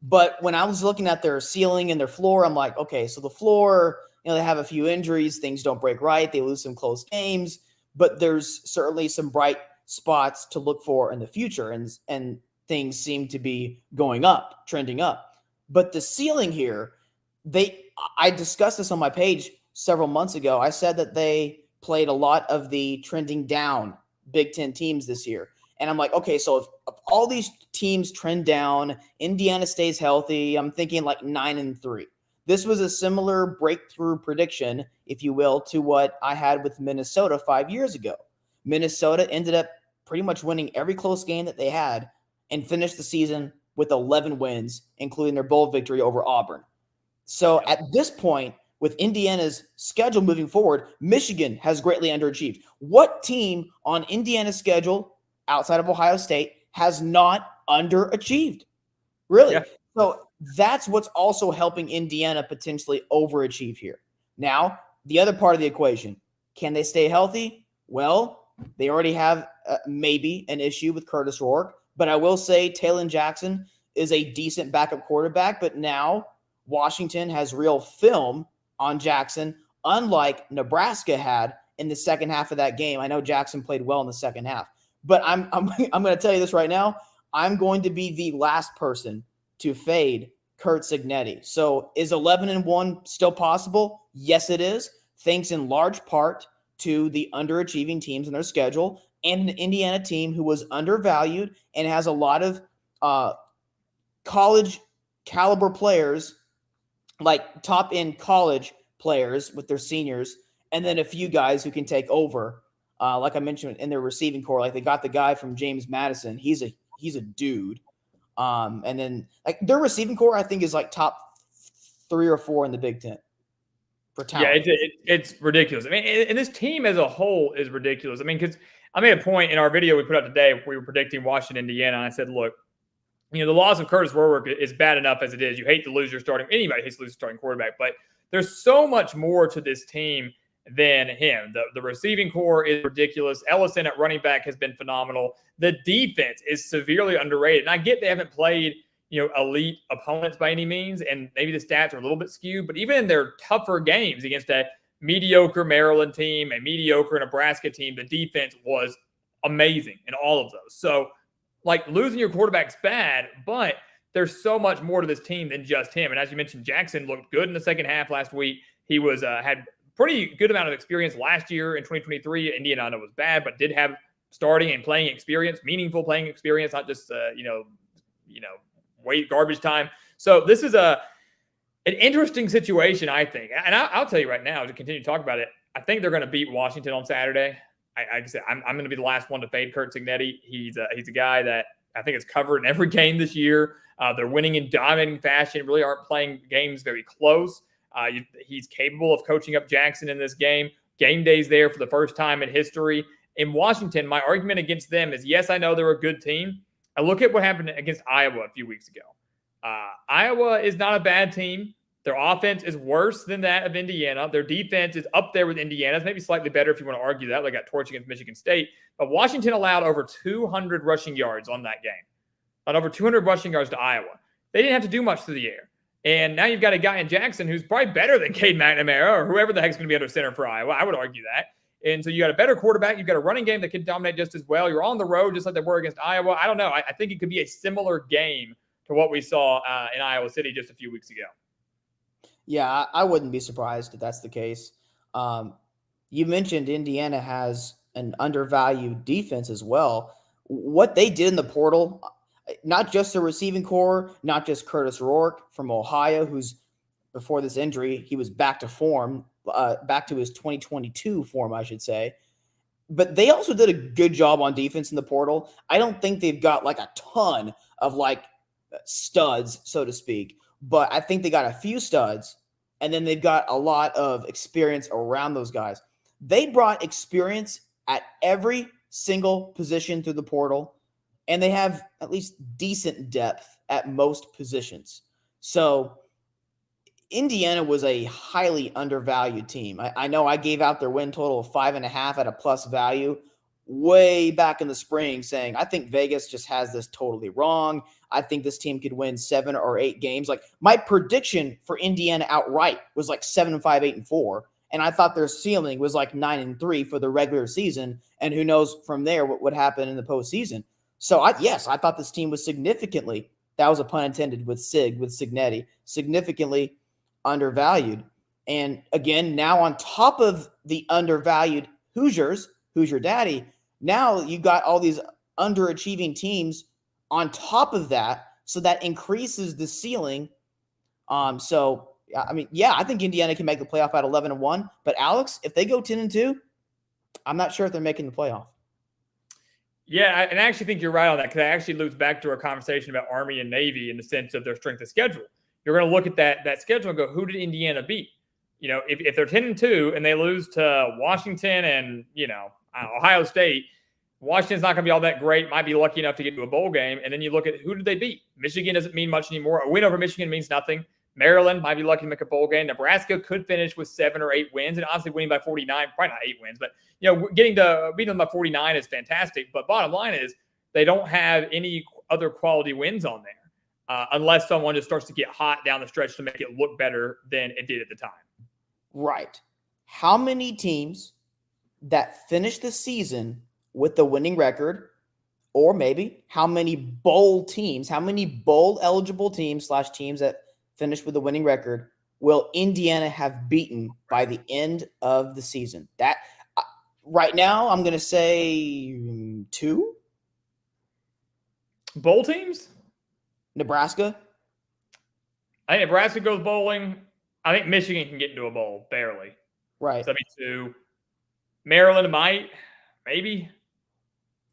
Speaker 2: But when I was looking at their ceiling and their floor, I'm like, okay, so the floor, they have a few injuries. Things don't break right. They lose some close games, but there's certainly some bright spots to look for in the future. And things seem to be going up, trending up. But the ceiling here, I discussed this on my page several months ago. I said that they played a lot of the trending down Big Ten teams this year. And I'm like, okay, so if all these teams trend down, Indiana stays healthy, I'm thinking like 9-3. This was a similar breakthrough prediction, if you will, to what I had with Minnesota 5 years ago. Minnesota ended up pretty much winning every close game that they had and finished the season with 11 wins, including their bowl victory over Auburn. So at this point, with Indiana's schedule moving forward, Michigan has greatly underachieved. What team on Indiana's schedule outside of Ohio State has not underachieved? Really? Yeah. So that's what's also helping Indiana potentially overachieve here. Now, the other part of the equation, can they stay healthy? Well, they already have maybe an issue with Curtis Roark, but I will say Talon Jackson is a decent backup quarterback, but now Washington has real film on Jackson, unlike Nebraska had in the second half of that game. I know Jackson played well in the second half, but I'm going to tell you this right now. I'm going to be the last person to fade Curt Cignetti. So is 11-1 still possible? Yes, it is. Thanks in large part to the underachieving teams in their schedule and an Indiana team who was undervalued and has a lot of college caliber players, like top end college players with their seniors, and then a few guys who can take over. Like I mentioned in their receiving core, like they got the guy from James Madison. He's a dude. And then like their receiving core, I think is like top 3 or 4 in the Big Ten for talent.
Speaker 1: Yeah, it's ridiculous. I mean, and this team as a whole is ridiculous. I mean, because I made a point in our video we put out today. We were predicting Washington, Indiana. And I said, look, the loss of Curtis Roark is bad enough as it is. You hate to lose your starting. Anybody hates to lose your starting quarterback, but there's so much more to this team than him. The receiving core is ridiculous. Ellison at running back has been phenomenal. The defense is severely underrated. And I get they haven't played, elite opponents by any means, and maybe the stats are a little bit skewed, but even in their tougher games against a mediocre Maryland team, a mediocre Nebraska team, the defense was amazing in all of those. So, like, losing your quarterback's bad, but there's so much more to this team than just him. And as you mentioned, Jackson looked good in the second half last week. He was had pretty good amount of experience last year in 2023. Indiana, I know, was bad, but did have starting and playing experience, meaningful playing experience, not just wait garbage time. So this is an interesting situation, I think. And I'll tell you right now, to continue to talk about it, I think they're going to beat Washington on Saturday. Like I said, I'm going to be the last one to fade Curt Cignetti. He's a guy that I think is covered in every game this year. They're winning in dominating fashion, really aren't playing games very close. He's capable of coaching up Jackson in this game. Game day's there for the first time in history. In Washington, my argument against them is, yes, I know they're a good team. I look at what happened against Iowa a few weeks ago. Iowa is not a bad team. Their offense is worse than that of Indiana. Their defense is up there with Indiana's, maybe slightly better if you want to argue that. They got torched against Michigan State. But Washington allowed over 200 rushing yards on that game. On over 200 rushing yards to Iowa. They didn't have to do much through the air. And now you've got a guy in Jackson who's probably better than Cade McNamara or whoever the heck's going to be under center for Iowa. I would argue that. And so you got a better quarterback. You've got a running game that can dominate just as well. You're on the road just like they were against Iowa. I don't know. I think it could be a similar game to what we saw in Iowa City just a few weeks ago.
Speaker 2: Yeah, I wouldn't be surprised if that's the case. You mentioned Indiana has an undervalued defense as well. What they did in the portal, not just the receiving core, not just Curtis Rourke from Ohio, who's before this injury, he was back to form, back to his 2022 form, I should say. But they also did a good job on defense in the portal. I don't think they've got like a ton of like studs, so to speak, but I think they got a few studs, and then they've got a lot of experience around those guys. They brought experience at every single position through the portal, and they have at least decent depth at most positions. So Indiana was a highly undervalued team. I know I gave out their win total of 5.5 at a plus value way back in the spring, saying I think Vegas just has this totally wrong. I think this team could win 7 or 8 games. Like my prediction for Indiana outright was like 7-5, 8-4. And I thought their ceiling was like 9-3 for the regular season. And who knows from there what would happen in the postseason. So I thought this team was significantly, that was a pun intended with Cignetti, significantly undervalued. And again, now on top of the undervalued Hoosiers, who's your daddy, now you got all these underachieving teams on top of that. So that increases the ceiling. I think Indiana can make the playoff at 11-1. But Alex, if they go 10-2, I'm not sure if they're making the playoff.
Speaker 1: Yeah, and I actually think you're right on that, because that actually loops back to our conversation about Army and Navy in the sense of their strength of schedule. You're going to look at that schedule and go, who did Indiana beat? If they're 10-2 and they lose to Washington and, Ohio State, Washington's not going to be all that great, might be lucky enough to get to a bowl game. And then you look at who did they beat? Michigan doesn't mean much anymore. A win over Michigan means nothing. Maryland might be lucky to make a bowl game. Nebraska could finish with 7 or 8 wins, and honestly winning by 49, probably not 8 wins, but beating them by 49 is fantastic. But bottom line is they don't have any other quality wins on there unless someone just starts to get hot down the stretch to make it look better than it did at the time.
Speaker 2: Right. How many teams that finish the season with the winning record, or maybe how many bowl eligible teams / teams that finish with a winning record will Indiana have beaten by the end of the season? That right now, I'm going to say 2
Speaker 1: bowl teams.
Speaker 2: Nebraska.
Speaker 1: I think Nebraska goes bowling. I think Michigan can get into a bowl barely.
Speaker 2: Right.
Speaker 1: So that'd be 2. Maryland might, maybe.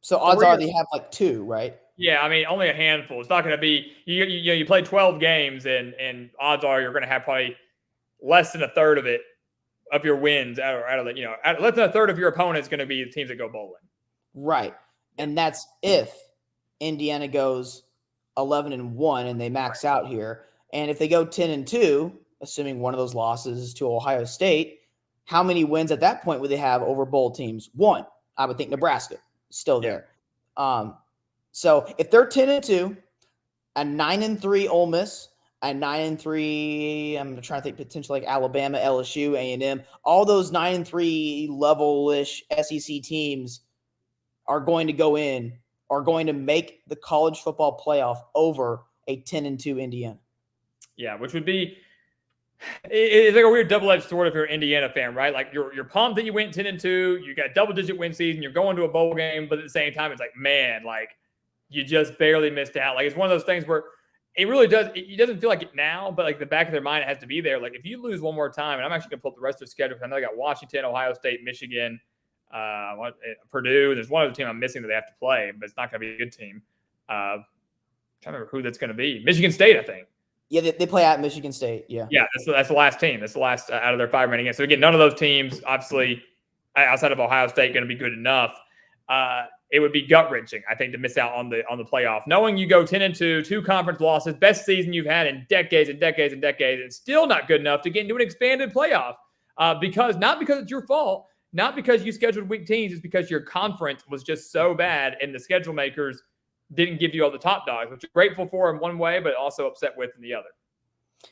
Speaker 2: So odds are they have like 2, right?
Speaker 1: Yeah, I mean, only a handful. It's not going to be you play 12 games, and odds are you're going to have probably less than a third of your wins out of the, less than a third of your opponents going to be the teams that go bowling.
Speaker 2: Right, and that's if Indiana goes 11-1 and they max out here, and if they go 10-2, assuming one of those losses is to Ohio State, how many wins at that point would they have over bowl teams? 1, I would think Nebraska still there. So if they're 10-2, a 9-3 Ole Miss, a 9-3. I'm trying to think potentially like Alabama, LSU, A&M. All those 9-3 level-ish SEC teams are going to go in, are going to make the college football playoff over a 10-2 Indiana.
Speaker 1: Yeah, which would be it's like a weird double-edged sword if you're an Indiana fan, right? Like you're pumped that you went 10-2, you got double-digit win season, you're going to a bowl game, but at the same time, it's like, man, like you just barely missed out. Like it's one of those things where it really does. It doesn't feel like it now, but like the back of their mind, it has to be there. Like if you lose one more time, and I'm actually gonna pull up the rest of their schedule because I know they got Washington, Ohio State, Michigan, Purdue. There's one other team I'm missing that they have to play, but it's not gonna be a good team. I'm trying to remember who that's gonna be. Michigan State, I think.
Speaker 2: Yeah, they play at Michigan State. Yeah,
Speaker 1: that's the last team. That's the last out of their 5 remaining games. So again, none of those teams, obviously, outside of Ohio State, going to be good enough. It would be gut wrenching, I think, to miss out on the playoff. Knowing you go 10-2, 2 conference losses, best season you've had in decades and decades and decades, it's still not good enough to get into an expanded playoff. Because it's your fault, not because you scheduled weak teams, it's because your conference was just so bad and the schedule makers didn't give you all the top dogs, which you're grateful for in one way, but also upset with in the other.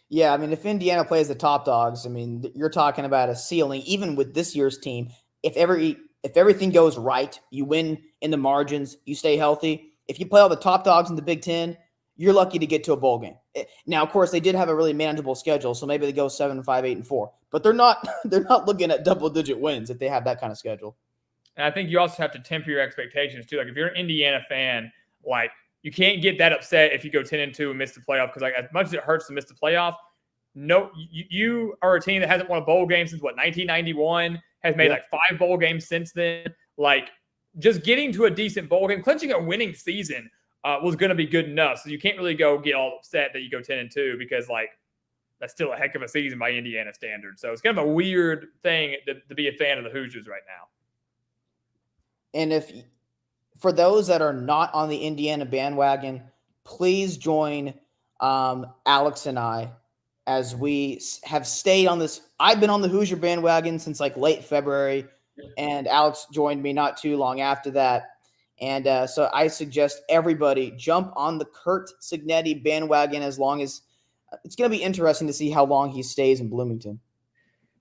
Speaker 2: Yeah, I mean, if Indiana plays the top dogs, I mean, you're talking about a ceiling. Even with this year's team, if everything goes right, you win in the margins, you stay healthy. If you play all the top dogs in the Big Ten, you're lucky to get to a bowl game. Now, of course, they did have a really manageable schedule, so maybe they go 7-5, 8-4. But they're not looking at double-digit wins if they have that kind of schedule.
Speaker 1: And I think you also have to temper your expectations too. Like if you're an Indiana fan, like you can't get that upset if you go 10-2 and miss the playoff because like as much as it hurts to miss the playoff, no, you are a team that hasn't won a bowl game since 1991, has made like 5 bowl games since then. Like just getting to a decent bowl game, clinching a winning season was going to be good enough. So you can't really go get all upset that you go 10-2 because like that's still a heck of a season by Indiana standards. So it's kind of a weird thing to be a fan of the Hoosiers right now.
Speaker 2: And for those that are not on the Indiana bandwagon, please join Alex and I as we have stayed on this. I've been on the Hoosier bandwagon since like late February, and Alex joined me not too long after that. And so I suggest everybody jump on the Curt Cignetti bandwagon as long as it's going to be interesting to see how long he stays in Bloomington.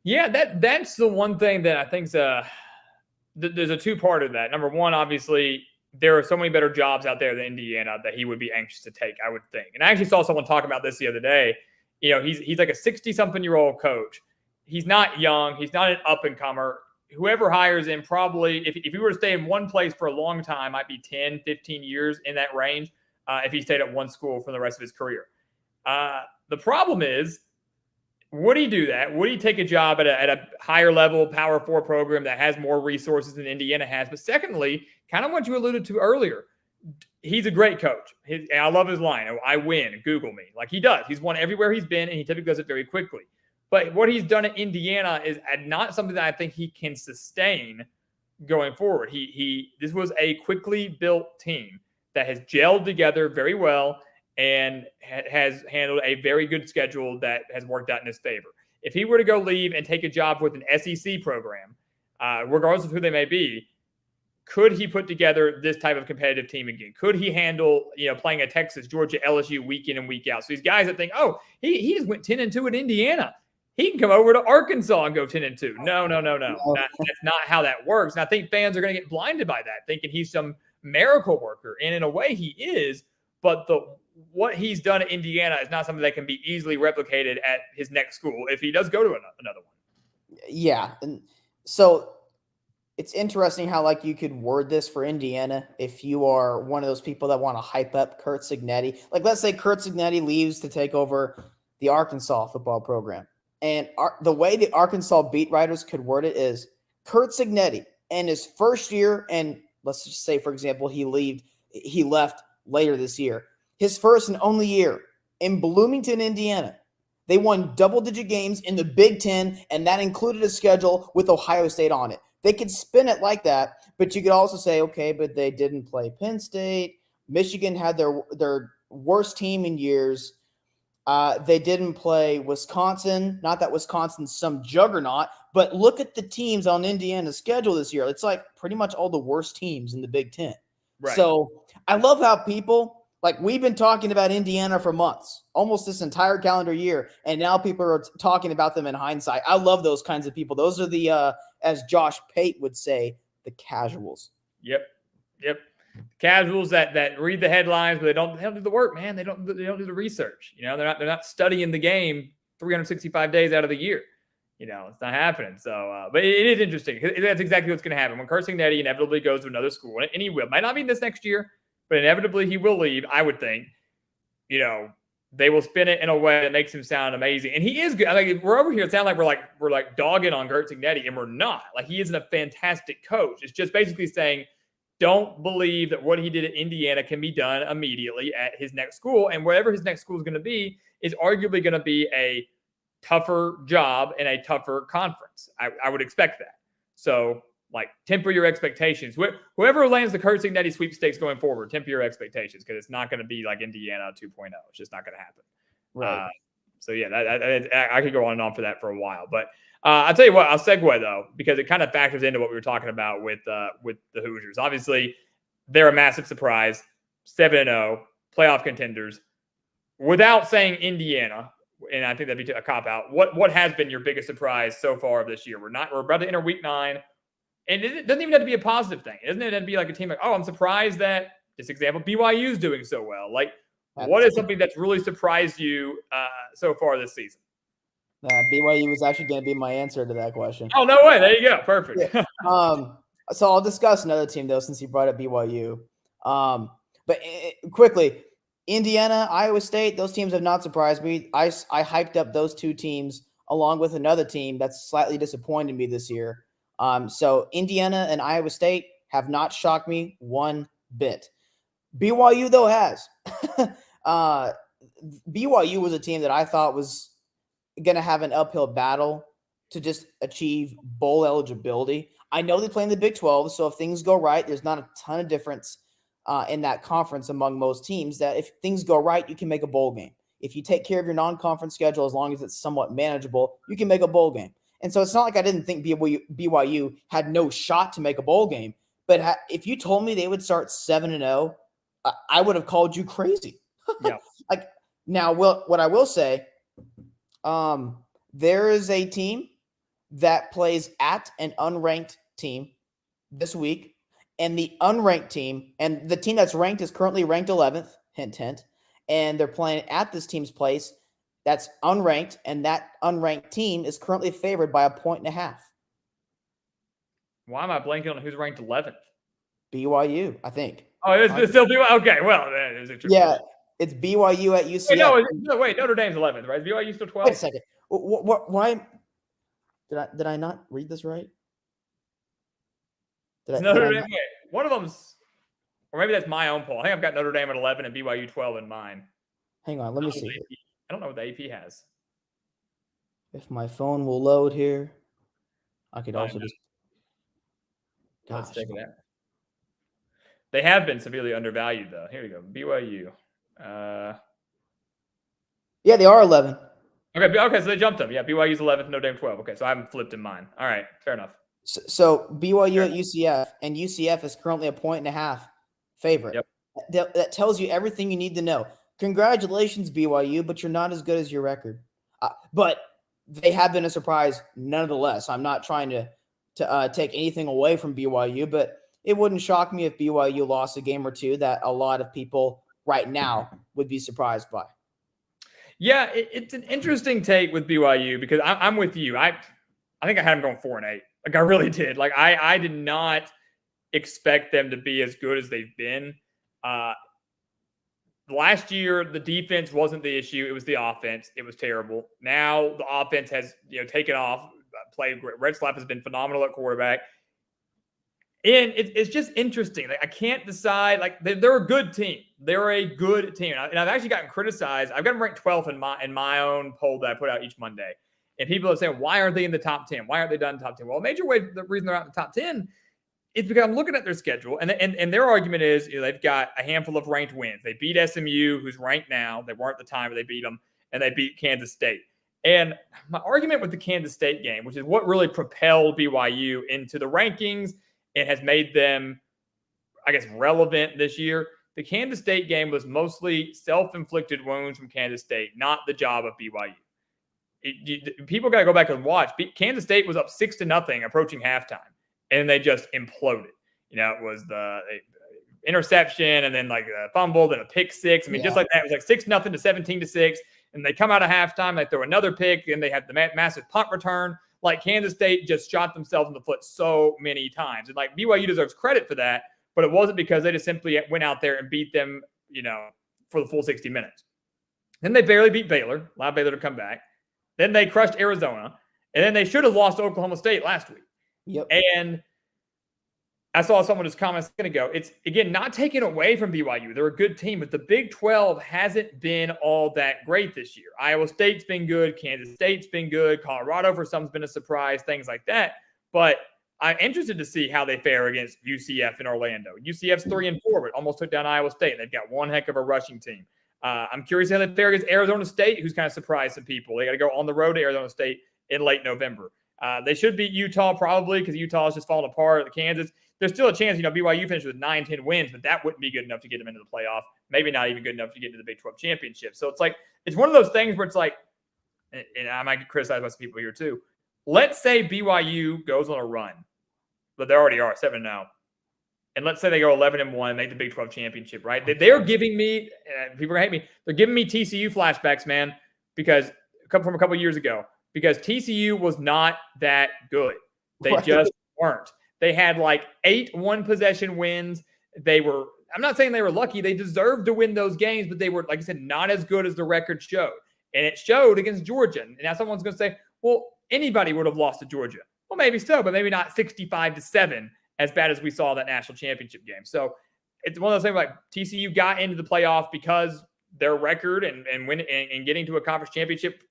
Speaker 1: Yeah, that's the one thing that I think's there's a two-part of that. Number one, obviously, there are so many better jobs out there than Indiana that he would be anxious to take, I would think. And I actually saw someone talk about this the other day. You know, he's like a 60-something-year-old coach. He's not young. He's not an up-and-comer. Whoever hires him probably, if he were to stay in one place for a long time, might be 10, 15 years in that range if he stayed at one school for the rest of his career. The problem is, would he do that? Would he take a job at a higher level Power 4 program that has more resources than Indiana has? But secondly, kind of what you alluded to earlier, he's a great coach. I love his line, I win, Google me. Like he does. He's won everywhere he's been, and he typically does it very quickly. But what he's done at Indiana is not something that I think he can sustain going forward. This was a quickly built team that has gelled together very well and has handled a very good schedule that has worked out in his favor. If he were to go leave and take a job with an SEC program, regardless of who they may be, could he put together this type of competitive team again? Could he handle, playing a Texas, Georgia, LSU week in and week out? So these guys that think, oh, he just went 10-2 at Indiana. He can come over to Arkansas and go 10-2. No. That's not how that works. And I think fans are going to get blinded by that, thinking he's some miracle worker. And in a way, he is. But what he's done at Indiana is not something that can be easily replicated at his next school if he does go to another one.
Speaker 2: Yeah. And so it's interesting how you could word this for Indiana if you are one of those people that want to hype up Curt Cignetti. Like, let's say Curt Cignetti leaves to take over the Arkansas football program. And the way the Arkansas beat writers could word it is Curt Cignetti in his first year, and let's just say, for example, he left later this year. His first and only year in Bloomington, Indiana, they won double-digit games in the Big Ten, and that included a schedule with Ohio State on it. They could spin it like that, but you could also say, okay, but they didn't play Penn State. Michigan had their worst team in years. They didn't play Wisconsin. Not that Wisconsin's some juggernaut, but look at the teams on Indiana's schedule this year. It's like pretty much all the worst teams in the Big Ten. Right. So I love how people Like, we've been talking about Indiana for months, almost this entire calendar year, and now people are talking about them in hindsight. I love those kinds of people. Those are the, as Josh Pate would say, the casuals.
Speaker 1: Yep. Casuals that read the headlines, but they don't do the work, man. They don't do the research. They're not studying the game 365 days out of the year. It's not happening. So, but it is interesting. That's exactly what's going to happen when Curt Cignetti inevitably goes to another school, and he will. Might not be this next year, but inevitably he will leave. I would think. They will spin it in a way that makes him sound amazing, and he is good. Like, we're over here, it sounds like we're like dogging on Curt Cignetti, and we're not. Like, he isn't a fantastic coach. It's just basically saying, don't believe that what he did at Indiana can be done immediately at his next school, and whatever his next school is going to be is arguably going to be a tougher job and a tougher conference. I would expect that. So, like, temper your expectations. Whoever lands the Curt Cignetti sweepstakes going forward, temper your expectations, because it's not going to be like Indiana 2.0. It's just not going to happen.
Speaker 2: Right.
Speaker 1: So, yeah, I could go on and on for that for a while. But I'll tell you what, I'll segue, though, because it kind of factors into what we were talking about with the Hoosiers. Obviously, they're a massive surprise, 7-0, playoff contenders. Without saying Indiana, and I think that'd be a cop-out, what has been your biggest surprise so far of this year? We're about to enter week 9. And it doesn't even have to be a positive thing. It doesn't have to be like a team like, oh, I'm surprised that, this example, BYU is doing so well. Like, what is something that's really surprised you so far this season?
Speaker 2: BYU was actually going to be my answer to that question.
Speaker 1: Oh, no way. There you go. Perfect.
Speaker 2: Yeah. So I'll discuss another team, though, since you brought up BYU. But quickly, Indiana, Iowa State, those teams have not surprised me. I hyped up those two teams along with another team that's slightly disappointed me this year. So Indiana and Iowa State have not shocked me one bit. BYU, though, has. BYU was a team that I thought was going to have an uphill battle to just achieve bowl eligibility. I know they play in the Big 12, so if things go right, there's not a ton of difference in that conference among most teams, that if things go right, you can make a bowl game. If you take care of your non-conference schedule, as long as it's somewhat manageable, you can make a bowl game. And so it's not like I didn't think BYU had no shot to make a bowl game. But if you told me they would start 7-0, I would have called you crazy.
Speaker 1: Yeah.
Speaker 2: Like, now, what I will say, there is a team that plays at an unranked team this week, and the unranked team, and the team that's ranked is currently ranked 11th, hint, hint, and they're playing at this team's place that's unranked, and that unranked team is currently favored by 1.5.
Speaker 1: Why am I blanking on who's ranked 11th?
Speaker 2: BYU, I think.
Speaker 1: Oh, it's still BYU? Okay, well, that is interesting.
Speaker 2: Yeah, it's BYU at UCF.
Speaker 1: Wait, Notre Dame's 11th, right? Is BYU still 12th?
Speaker 2: Wait a second. Why? Did I not read this right?
Speaker 1: Notre Dame. Wait, one of them's, or maybe that's my own poll. I think I've got Notre Dame at 11 and BYU 12 in mine.
Speaker 2: Hang on, let me see.
Speaker 1: I don't know what the AP has.
Speaker 2: If my phone will load here, I could also just.
Speaker 1: Let's check it out. They have been severely undervalued, though. Here we go. BYU.
Speaker 2: Yeah, they are 11.
Speaker 1: Okay, so they jumped them. Yeah, BYU's 11th, Notre Dame 12. Okay, so I haven't flipped in mine. All right, fair enough.
Speaker 2: So BYU at UCF, and UCF is currently 1.5 favorite.
Speaker 1: Yep.
Speaker 2: That tells you everything you need to know. Congratulations, BYU, but you're not as good as your record. But they have been a surprise nonetheless. I'm not trying to take anything away from BYU, but it wouldn't shock me if BYU lost a game or two that a lot of people right now would be surprised by.
Speaker 1: Yeah, it's an interesting take with BYU because I'm with you. I think I had them going 4-8. Like, I really did. Like, I did not expect them to be as good as they've been. Last year, the defense wasn't the issue. It was the offense. It was terrible. Now the offense has taken off, played great. Red Slap has been phenomenal at quarterback. And it's just interesting. Like, I can't decide. Like, they're a good team. They're a good team. And I've actually gotten criticized. I've got them ranked 12th in my own poll that I put out each Monday. And people are saying, why aren't they in the top 10? Why aren't they done in the top 10? Well, a major way, the reason they're not in the top 10 is because I'm looking at their schedule. And their argument is they've got a handful of ranked wins. They beat SMU, who's ranked now. They weren't at the time, but they beat them. And they beat Kansas State. And my argument with the Kansas State game, which is what really propelled BYU into the rankings and has made them, I guess, relevant this year. the Kansas State game was mostly self-inflicted wounds from Kansas State, not the job of BYU. People got to go back and watch. Kansas State was up 6-0 approaching halftime, and they just imploded. It was the interception and then like a fumble, then a pick six. I mean, just like that, it was like 6-0 to 17-6. And they come out of halftime, they throw another pick, and they have the massive punt return. Like Kansas State just shot themselves in the foot so many times. And like BYU deserves credit for that, but it wasn't because they just simply went out there and beat them, for the full 60 minutes. Then they barely beat Baylor, allowed Baylor to come back. Then they crushed Arizona, and then they should have lost to Oklahoma State last week.
Speaker 2: Yep.
Speaker 1: And I saw someone just comment a second ago. It's, again, not taken away from BYU. They're a good team, but the Big 12 hasn't been all that great this year. Iowa State's been good. Kansas State's been good. Colorado, for some's been a surprise, things like that. But I'm interested to see how they fare against UCF in Orlando. UCF's 3-4, but almost took down Iowa State. They've got one heck of a rushing team. I'm curious how they fare against Arizona State, who's kind of surprised some people. They got to go on the road to Arizona State in late November. They should beat Utah probably because Utah's just falling apart. Kansas, there's still a chance, BYU finished with 9-10 wins, but that wouldn't be good enough to get them into the playoff. Maybe not even good enough to get into the Big 12 championship. So it's one of those things where it's like, and I might get criticized by some people here too. Let's say BYU goes on a run, but they already are 7-0. And let's say they go 11-1, make the Big 12 championship, right? They're giving me, people are hate me, they're giving me TCU flashbacks, man, because from a couple of years ago, because TCU was not that good. They just weren't. They had like 8 one-possession wins. I'm not saying they were lucky. They deserved to win those games, but they were, like I said, not as good as the record showed. And it showed against Georgia. And now someone's going to say, well, anybody would have lost to Georgia. Well, maybe so, but maybe not 65-7 as bad as we saw that national championship game. So it's one of those things like TCU got into the playoff because their record and getting to a conference championship,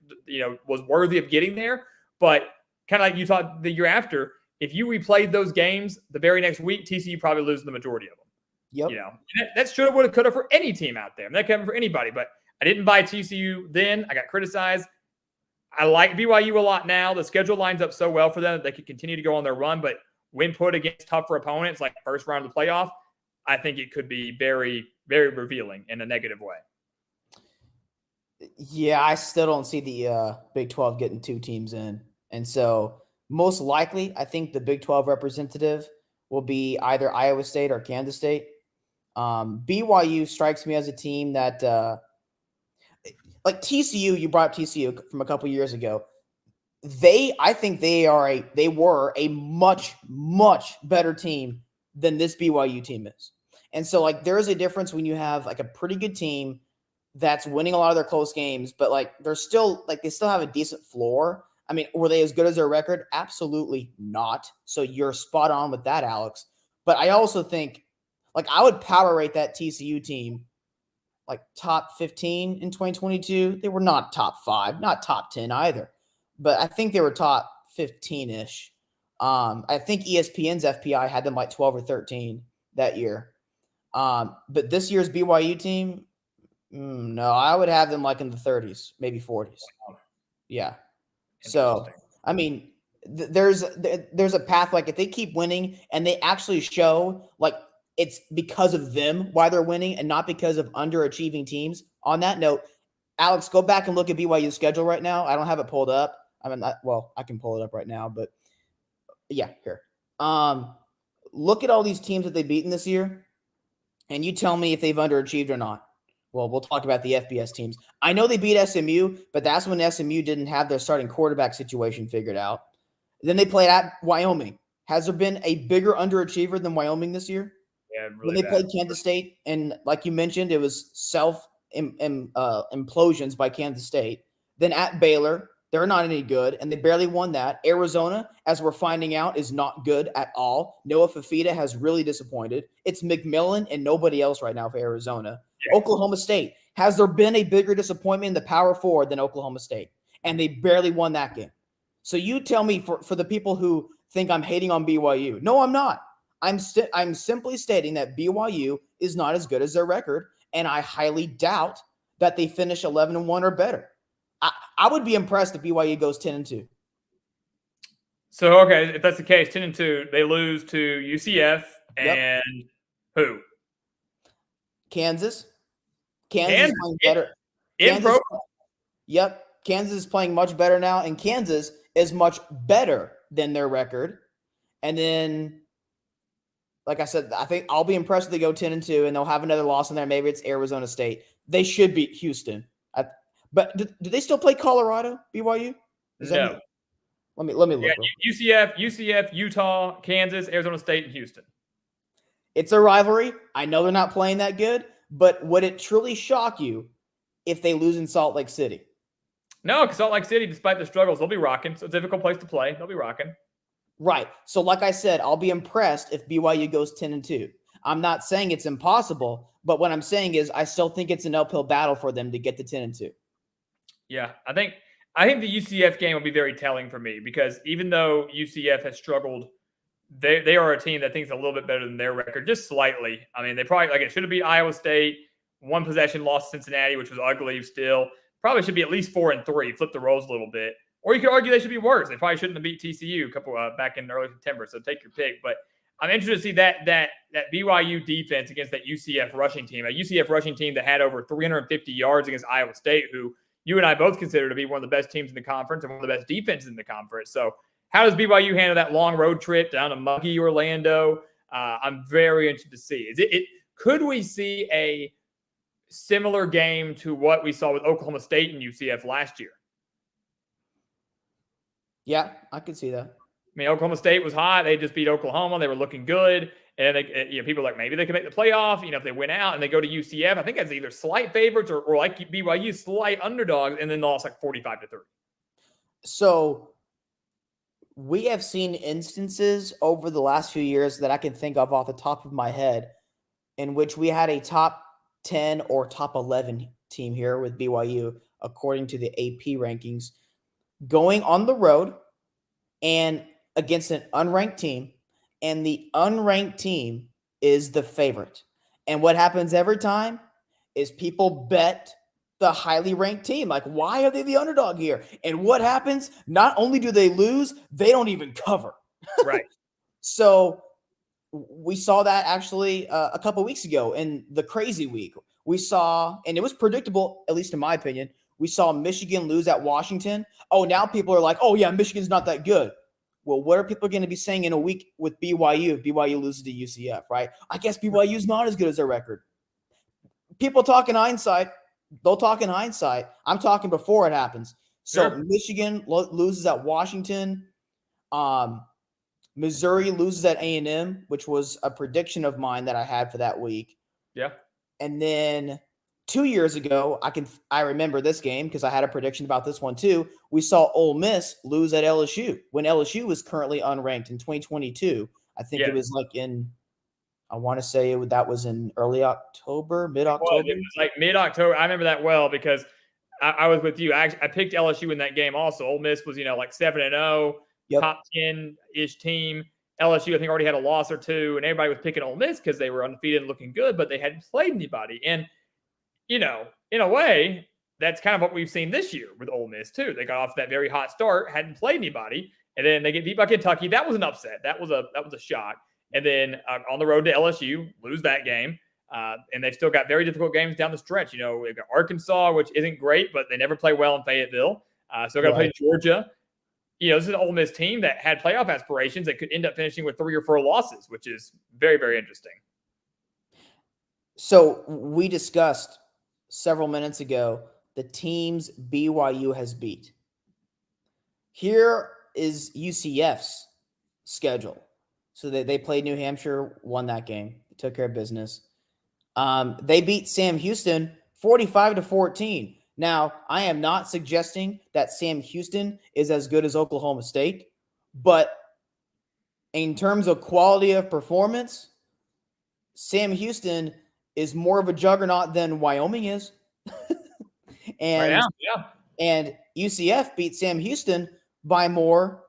Speaker 1: was worthy of getting there. But kind of like you thought the year after, if you replayed those games the very next week, TCU probably loses the majority of them.
Speaker 2: Yep.
Speaker 1: That should have, would have, could have for any team out there. That could have for anybody. But I didn't buy TCU then. I got criticized. I like BYU a lot now. The schedule lines up so well for them that they could continue to go on their run. But when put against tougher opponents like first round of the playoff, I think it could be very, very revealing in a negative way.
Speaker 2: Yeah, I still don't see the Big 12 getting 2 teams in. And so most likely, I think the Big 12 representative will be either Iowa State or Kansas State. BYU strikes me as a team that, like TCU, you brought up TCU from a couple years ago. I think they were a much, much better team than this BYU team is. And so like there is a difference when you have like a pretty good team that's winning a lot of their close games, but like they still have a decent floor. I mean, were they as good as their record? Absolutely not. So you're spot on with that, Alex. But I also think like I would power rate that TCU team like top 15 in 2022. They were not top 5, not top 10 either. But I think they were top 15-ish. I think ESPN's FPI had them like 12 or 13 that year. But this year's BYU team, no, I would have them like in the 30s, maybe 40s. Yeah. So, I mean, there's a path. Like if they keep winning and they actually show like it's because of them why they're winning and not because of underachieving teams. On that note, Alex, go back and look at BYU's schedule right now. I don't have it pulled up. I mean, I can pull it up right now, but yeah, here. Look at all these teams that they've beaten this year, and you tell me if they've underachieved or not. Well, we'll talk about the FBS teams. I know they beat SMU, but that's when SMU didn't have their starting quarterback situation figured out. Then they played at Wyoming. Has there been a bigger underachiever than Wyoming this year?
Speaker 1: Yeah, really
Speaker 2: when they
Speaker 1: bad.
Speaker 2: played Kansas State, and like you mentioned, it was implosions by Kansas State. Then at Baylor, they're not any good, and they barely won that. Arizona, as we're finding out, is not good at all. Noah Fafita has really disappointed. It's McMillan and nobody else right now for Arizona. Yeah. Oklahoma State. Has there been a bigger disappointment in the Power Four than Oklahoma State? And they barely won that game. So you tell me, for the people who think I'm hating on BYU, no, I'm not. I'm simply stating that BYU is not as good as their record, and I highly doubt that they finish 11-1 or better. I would be impressed if BYU goes 10-2.
Speaker 1: So, okay, if that's the case, 10-2, they lose to UCF and who?
Speaker 2: Kansas. Kansas is
Speaker 1: Kansas
Speaker 2: playing better.
Speaker 1: in pro.
Speaker 2: Yep. Kansas is playing much better now, and Kansas is much better than their record. And then, like I said, I think I'll be impressed if they go 10-2 and they'll have another loss in there. Maybe it's Arizona State. They should beat Houston. But do they still play Colorado, BYU?
Speaker 1: No.
Speaker 2: Let me look.
Speaker 1: Yeah, UCF, Utah, Kansas, Arizona State, and Houston.
Speaker 2: It's a rivalry. I know they're not playing that good, but would it truly shock you if they lose in Salt Lake City?
Speaker 1: No, because Salt Lake City, despite the struggles, they'll be rocking. It's a difficult place to play. They'll be rocking.
Speaker 2: Right. So like I said, I'll be impressed if BYU goes 10-2. I'm not saying it's impossible, but what I'm saying is I still think it's an uphill battle for them to get to 10-2.
Speaker 1: Yeah, I think the UCF game will be very telling for me because even though UCF has struggled, they are a team that thinks a little bit better than their record, just slightly. I mean, they probably it should have beat Iowa State, one possession lost Cincinnati, which was ugly still. Probably should be at least 4-3, flip the roles a little bit. Or you could argue they should be worse. They probably shouldn't have beat TCU back in early September. So take your pick. But I'm interested to see that BYU defense against that UCF rushing team, a UCF rushing team that had over 350 yards against Iowa State, who you and I both consider to be one of the best teams in the conference and one of the best defenses in the conference. So how does BYU handle that long road trip down to muggy Orlando? I'm very interested to see. Could we see a similar game to what we saw with Oklahoma State and UCF last year?
Speaker 2: Yeah, I could see that.
Speaker 1: I mean, Oklahoma State was hot. They just beat Oklahoma. They were looking good. And people are like, maybe they can make the playoff, if they win out and they go to UCF. I think that's either slight favorites or like BYU, slight underdogs, and then they lost like 45-30.
Speaker 2: So we have seen instances over the last few years that I can think of off the top of my head in which we had a top 10 or top 11 team here with BYU, according to the AP rankings, going on the road and against an unranked team, and the unranked team is the favorite. And what happens every time is people bet the highly ranked team. Like, why are they the underdog here? And what happens? Not only do they lose, they don't even cover.
Speaker 1: Right.
Speaker 2: So we saw that actually a couple weeks ago in the crazy week. We saw, and it was predictable, at least in my opinion, we saw Michigan lose at Washington. Oh, now people are like, oh, yeah, Michigan's not that good. Well, what are people going to be saying in a week with BYU if BYU loses to UCF, right? I guess BYU's not as good as their record. People talk in hindsight. They'll talk in hindsight. I'm talking before it happens. So sure. Michigan loses at Washington. Missouri loses at A&M, which was a prediction of mine that I had for that week.
Speaker 1: Yeah.
Speaker 2: And then 2 years ago, I remember this game because I had a prediction about this one too. We saw Ole Miss lose at LSU when LSU was currently unranked in 2022. I think it was like I want to say that was in early October, mid-October.
Speaker 1: It was like mid-October. I remember that well because I was with you. I picked LSU in that game also. Ole Miss was, like 7-0, top 10-ish team. LSU, I think, already had a loss or two, and everybody was picking Ole Miss because they were undefeated and looking good, but they hadn't played anybody. And, in a way, that's kind of what we've seen this year with Ole Miss, too. They got off that very hot start, hadn't played anybody, and then they get beat by Kentucky. That was an upset. That was a shock. And then on the road to LSU, lose that game. And they've still got very difficult games down the stretch. They've got Arkansas, which isn't great, but they never play well in Fayetteville. Still got to play Georgia. This is an Ole Miss team that had playoff aspirations that could end up finishing with 3 or 4 losses, which is very, very interesting.
Speaker 2: So we discussed several minutes ago the teams BYU has beat. Here is UCF's schedule. So they played New Hampshire, won that game, took care of business. They beat Sam Houston 45-14. Now, I am not suggesting that Sam Houston is as good as Oklahoma State, but in terms of quality of performance, Sam Houston is more of a juggernaut than Wyoming is. And UCF beat Sam Houston by more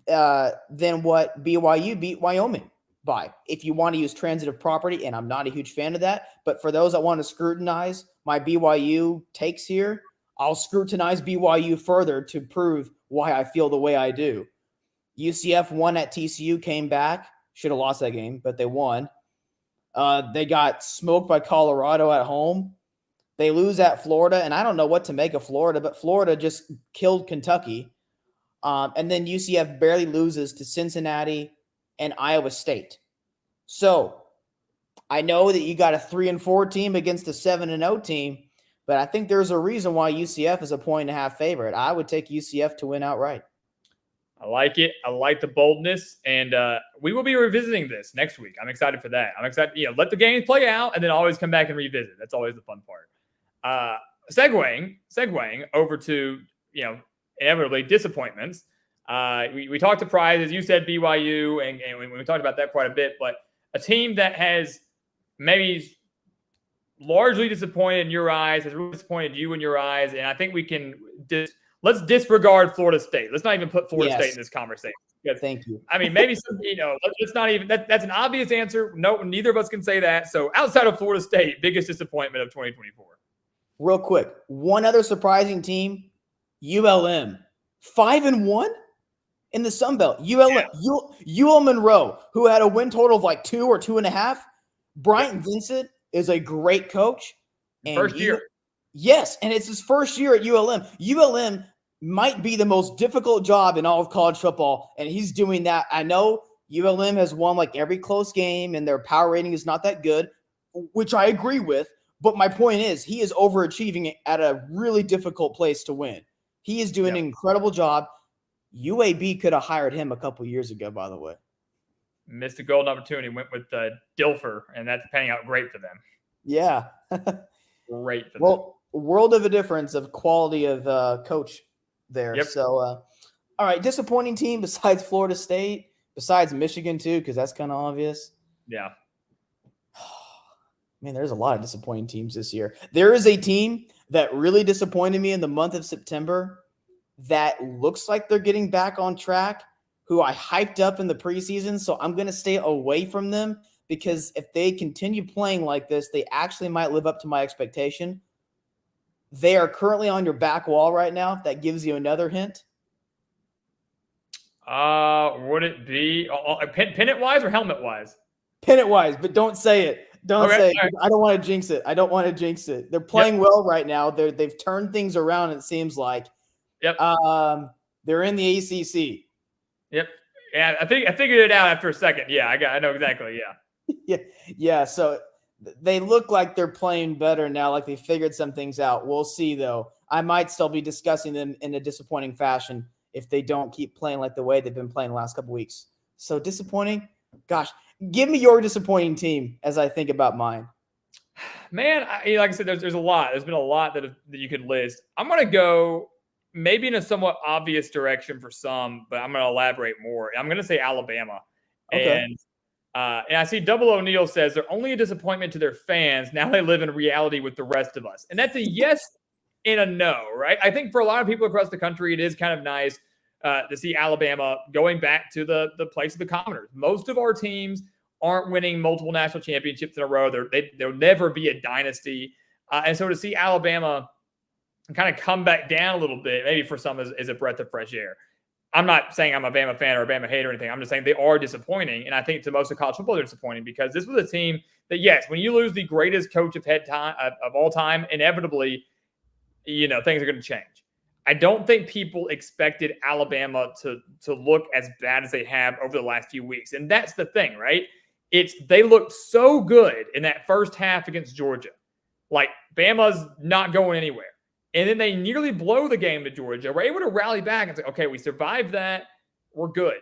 Speaker 2: than what BYU beat Wyoming by. If you want to use transitive property, and I'm not a huge fan of that, but for those that want to scrutinize my BYU takes here, I'll scrutinize BYU further to prove why I feel the way I do. UCF won at TCU, came back, should have lost that game, but they won. They got smoked by Colorado at home. They lose at Florida, and I don't know what to make of Florida, but Florida just killed Kentucky. And then UCF barely loses to Cincinnati and Iowa State. So I know that you got a 3-4 team against a 7-0 team, but I think there's a reason why UCF is a 1.5 favorite. I would take UCF to win outright.
Speaker 1: I like it. I like the boldness, and we will be revisiting this next week. I'm excited for that. I'm excited. Let the games play out, and then always come back and revisit. That's always the fun part. Segueing over to inevitably disappointments. We talked surprise, as you said, BYU, and we talked about that quite a bit. But a team that has maybe largely disappointed in your eyes, has really disappointed you in your eyes, and I think we can let's disregard Florida State. Let's not even put Florida State in this conversation.
Speaker 2: Thank you.
Speaker 1: I mean, maybe let's not even. That's an obvious answer. No, neither of us can say that. So outside of Florida State, biggest disappointment of 2024.
Speaker 2: Real quick, one other surprising team, ULM, 5-1 in the Sun Belt. UL Monroe, who had a win total of like 2 or 2.5. Bryant Vincent is a great coach. And
Speaker 1: first year.
Speaker 2: Yes, and it's his first year at ULM. ULM might be the most difficult job in all of college football, and he's doing that. I know ULM has won like every close game, and their power rating is not that good, which I agree with. But my point is, he is overachieving at a really difficult place to win. He is doing an incredible job. UAB could have hired him a couple years ago, by the way.
Speaker 1: Missed a golden opportunity, went with Dilfer, and that's panning out great for them.
Speaker 2: Yeah.
Speaker 1: Great for them.
Speaker 2: Well, world of a difference of quality of coach there.
Speaker 1: Yep.
Speaker 2: So, all right, disappointing team besides Florida State, besides Michigan too, because that's kind of obvious.
Speaker 1: Yeah.
Speaker 2: Man, there's a lot of disappointing teams this year. There is a team that really disappointed me in the month of September that looks like they're getting back on track, who I hyped up in the preseason. So I'm going to stay away from them because if they continue playing like this, they actually might live up to my expectation. They are currently on your back wall right now. If that gives you another hint.
Speaker 1: Would it be pennant-wise or helmet-wise?
Speaker 2: Pennant-wise, but don't say it. Don't say it.
Speaker 1: Right.
Speaker 2: I don't want to jinx it. They're playing well right now. They've turned things around, it seems like.
Speaker 1: Yep.
Speaker 2: They're in the ACC.
Speaker 1: Yep. Yeah, I figured it out after a second. Yeah, I know exactly. Yeah.
Speaker 2: Yeah. So they look like they're playing better now, like they figured some things out. We'll see, though. I might still be discussing them in a disappointing fashion if they don't keep playing like the way they've been playing the last couple weeks. So disappointing. Gosh, give me your disappointing team as I think about mine.
Speaker 1: Man, like I said, there's a lot. There's been a lot that you could list. I'm going to go maybe in a somewhat obvious direction for some, but I'm going to elaborate more. I'm going to say Alabama.
Speaker 2: Okay.
Speaker 1: And I see Double O'Neill says they're only a disappointment to their fans. Now they live in reality with the rest of us. And that's a yes and a no, right? I think for a lot of people across the country, it is kind of nice to see Alabama going back to the place of the commoners. Most of our teams aren't winning multiple national championships in a row. There'll never be a dynasty. And so to see Alabama kind of come back down a little bit, maybe for some is a breath of fresh air. I'm not saying I'm a Bama fan or a Bama hater or anything. I'm just saying they are disappointing. And I think to most of college football, they're disappointing because this was a team that, yes, when you lose the greatest coach of all time, inevitably, things are going to change. I don't think people expected Alabama to look as bad as they have over the last few weeks. And that's the thing, right? They looked so good in that first half against Georgia. Like, Bama's not going anywhere. And then they nearly blow the game to Georgia. We're able to rally back and say, okay, we survived that. We're good.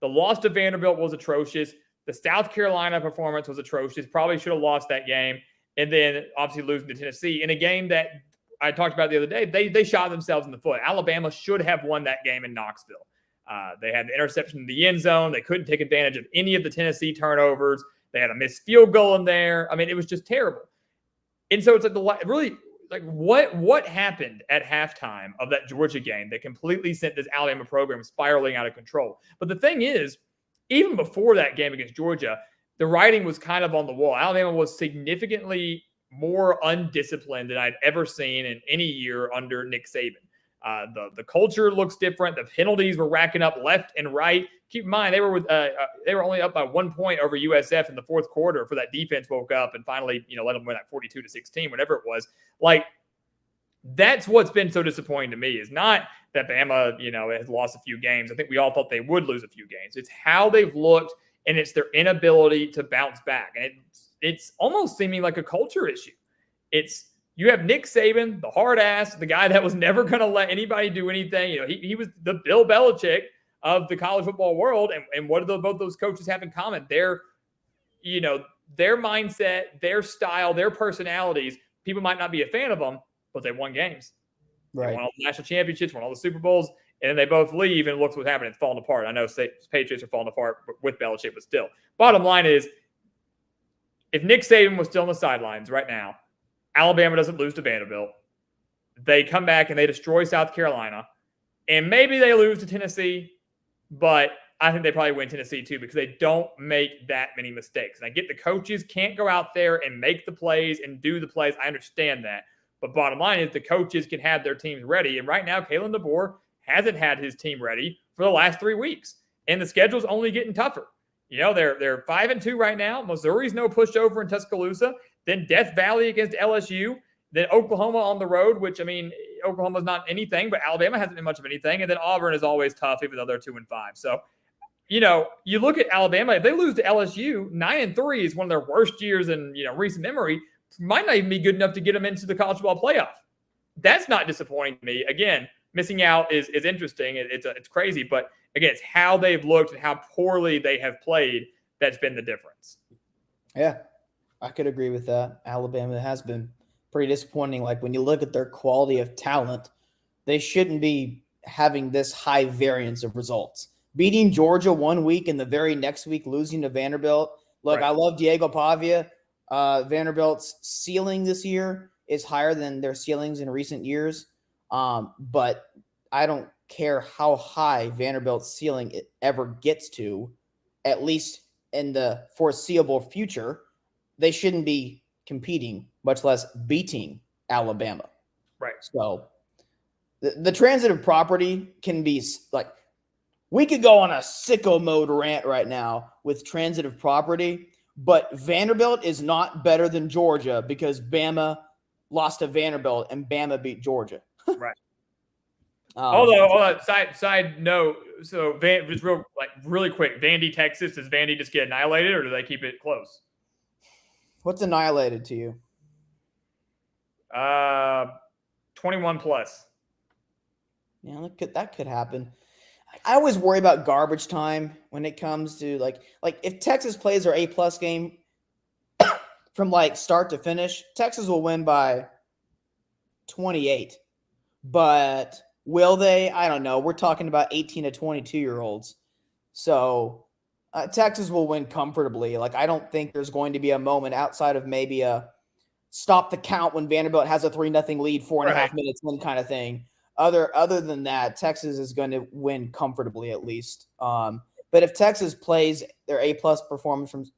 Speaker 1: The loss to Vanderbilt was atrocious. The South Carolina performance was atrocious. Probably should have lost that game. And then obviously losing to Tennessee in a game that I talked about the other day. They shot themselves in the foot. Alabama should have won that game in Knoxville. They had the interception in the end zone. They couldn't take advantage of any of the Tennessee turnovers. They had a missed field goal in there. I mean, it was just terrible. And so it's like what happened at halftime of that Georgia game that completely sent this Alabama program spiraling out of control. But the thing is, even before that game against Georgia, the writing was kind of on the wall. Alabama was significantly more undisciplined than I'd ever seen in any year under Nick Saban. The culture looks different. The penalties were racking up left and right. Keep in mind, they were only up by 1 point over USF in the fourth quarter for that defense woke up and finally, let them win that 42-16, whatever it was. Like, that's what's been so disappointing to me is not that Bama, has lost a few games. I think we all thought they would lose a few games. It's how they've looked, and it's their inability to bounce back. And it's almost seeming like a culture issue. You have Nick Saban, the hard ass, the guy that was never going to let anybody do anything. He was the Bill Belichick of the college football world. And what do both those coaches have in common? Their mindset, their style, their personalities. People might not be a fan of them, but they won games. Right. They won all the national championships, won all the Super Bowls, and then they both leave, and look what's happening. It's falling apart. I know Patriots are falling apart with Belichick, but still. Bottom line is, if Nick Saban was still on the sidelines right now, Alabama doesn't lose to Vanderbilt. They come back and they destroy South Carolina, and maybe they lose to Tennessee, but I think they probably win Tennessee too because they don't make that many mistakes. And I get the coaches can't go out there and make the plays and do the plays. I understand that. But bottom line is the coaches can have their teams ready. And right now, Kalen DeBoer hasn't had his team ready for the last 3 weeks. And the schedule's only getting tougher. They're 5-2 right now. Missouri's no pushover in Tuscaloosa. Then Death Valley against LSU. Then Oklahoma on the road, which, Oklahoma's not anything, but Alabama hasn't been much of anything. And then Auburn is always tough, even though they're 2-5. So, you look at Alabama, if they lose to LSU, 9-3 is one of their worst years in, recent memory. Might not even be good enough to get them into the college football playoff. That's not disappointing to me. Again, missing out is interesting. It's crazy. But, again, it's how they've looked and how poorly they have played that's been the difference.
Speaker 2: Yeah, I could agree with that. Alabama has been pretty disappointing. Like, when you look at their quality of talent, they shouldn't be having this high variance of results. Beating Georgia 1 week and the very next week losing to Vanderbilt. Look, right. I love Diego Pavia. Vanderbilt's ceiling this year is higher than their ceilings in recent years. But I don't care how high Vanderbilt's ceiling it ever gets to, at least in the foreseeable future. They shouldn't be competing, much less beating Alabama.
Speaker 1: Right.
Speaker 2: So the transitive property can be like, we could go on a sicko mode rant right now with transitive property, but Vanderbilt is not better than Georgia because Bama lost to Vanderbilt and Bama beat Georgia.
Speaker 1: Right. Although, side note, so just really quick, Vandy, Texas, does Vandy just get annihilated or do they keep it close?
Speaker 2: What's annihilated to you?
Speaker 1: 21 plus.
Speaker 2: Yeah, that could happen. I always worry about garbage time when it comes to like if Texas plays their A+ game from start to finish, Texas will win by 28. But will they? I don't know. We're talking about 18 to 22-year-olds. So Texas will win comfortably. I don't think there's going to be a moment outside of maybe a stop the count when Vanderbilt has a 3-0 lead, 4.5 minutes in kind of thing. Other than that, Texas is going to win comfortably at least. But if Texas plays their A+ performance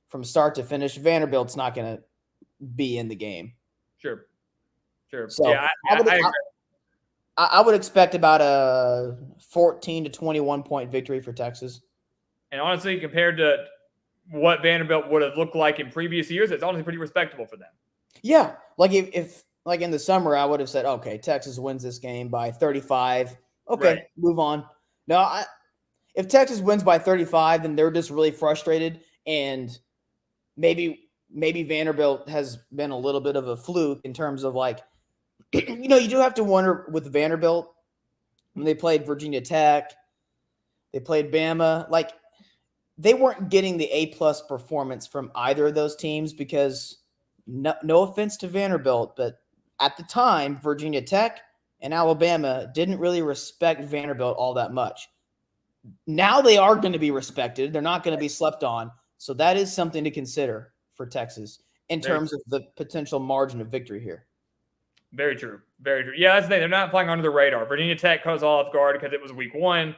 Speaker 2: from start to finish, Vanderbilt's not going to be in the game.
Speaker 1: Sure.
Speaker 2: So
Speaker 1: yeah,
Speaker 2: I would expect about a 14 to 21 point victory for Texas.
Speaker 1: And honestly, compared to what Vanderbilt would have looked like in previous years, it's honestly pretty respectable for them.
Speaker 2: Yeah, if in the summer, I would have said, okay, Texas wins this game by 35. Okay, right. Move on. No, if Texas wins by 35, then they're just really frustrated, and maybe Vanderbilt has been a little bit of a fluke in terms of you do have to wonder with Vanderbilt when they played Virginia Tech, they played Bama, they weren't getting the A+ performance from either of those teams because no offense to Vanderbilt, but at the time, Virginia Tech and Alabama didn't really respect Vanderbilt all that much. Now they are going to be respected. They're not going to be slept on. So that is something to consider for Texas in terms of the potential margin of victory here.
Speaker 1: Very true. Very true. Yeah, that's the thing. They're not flying under the radar. Virginia Tech caught us all off guard because it was week 1.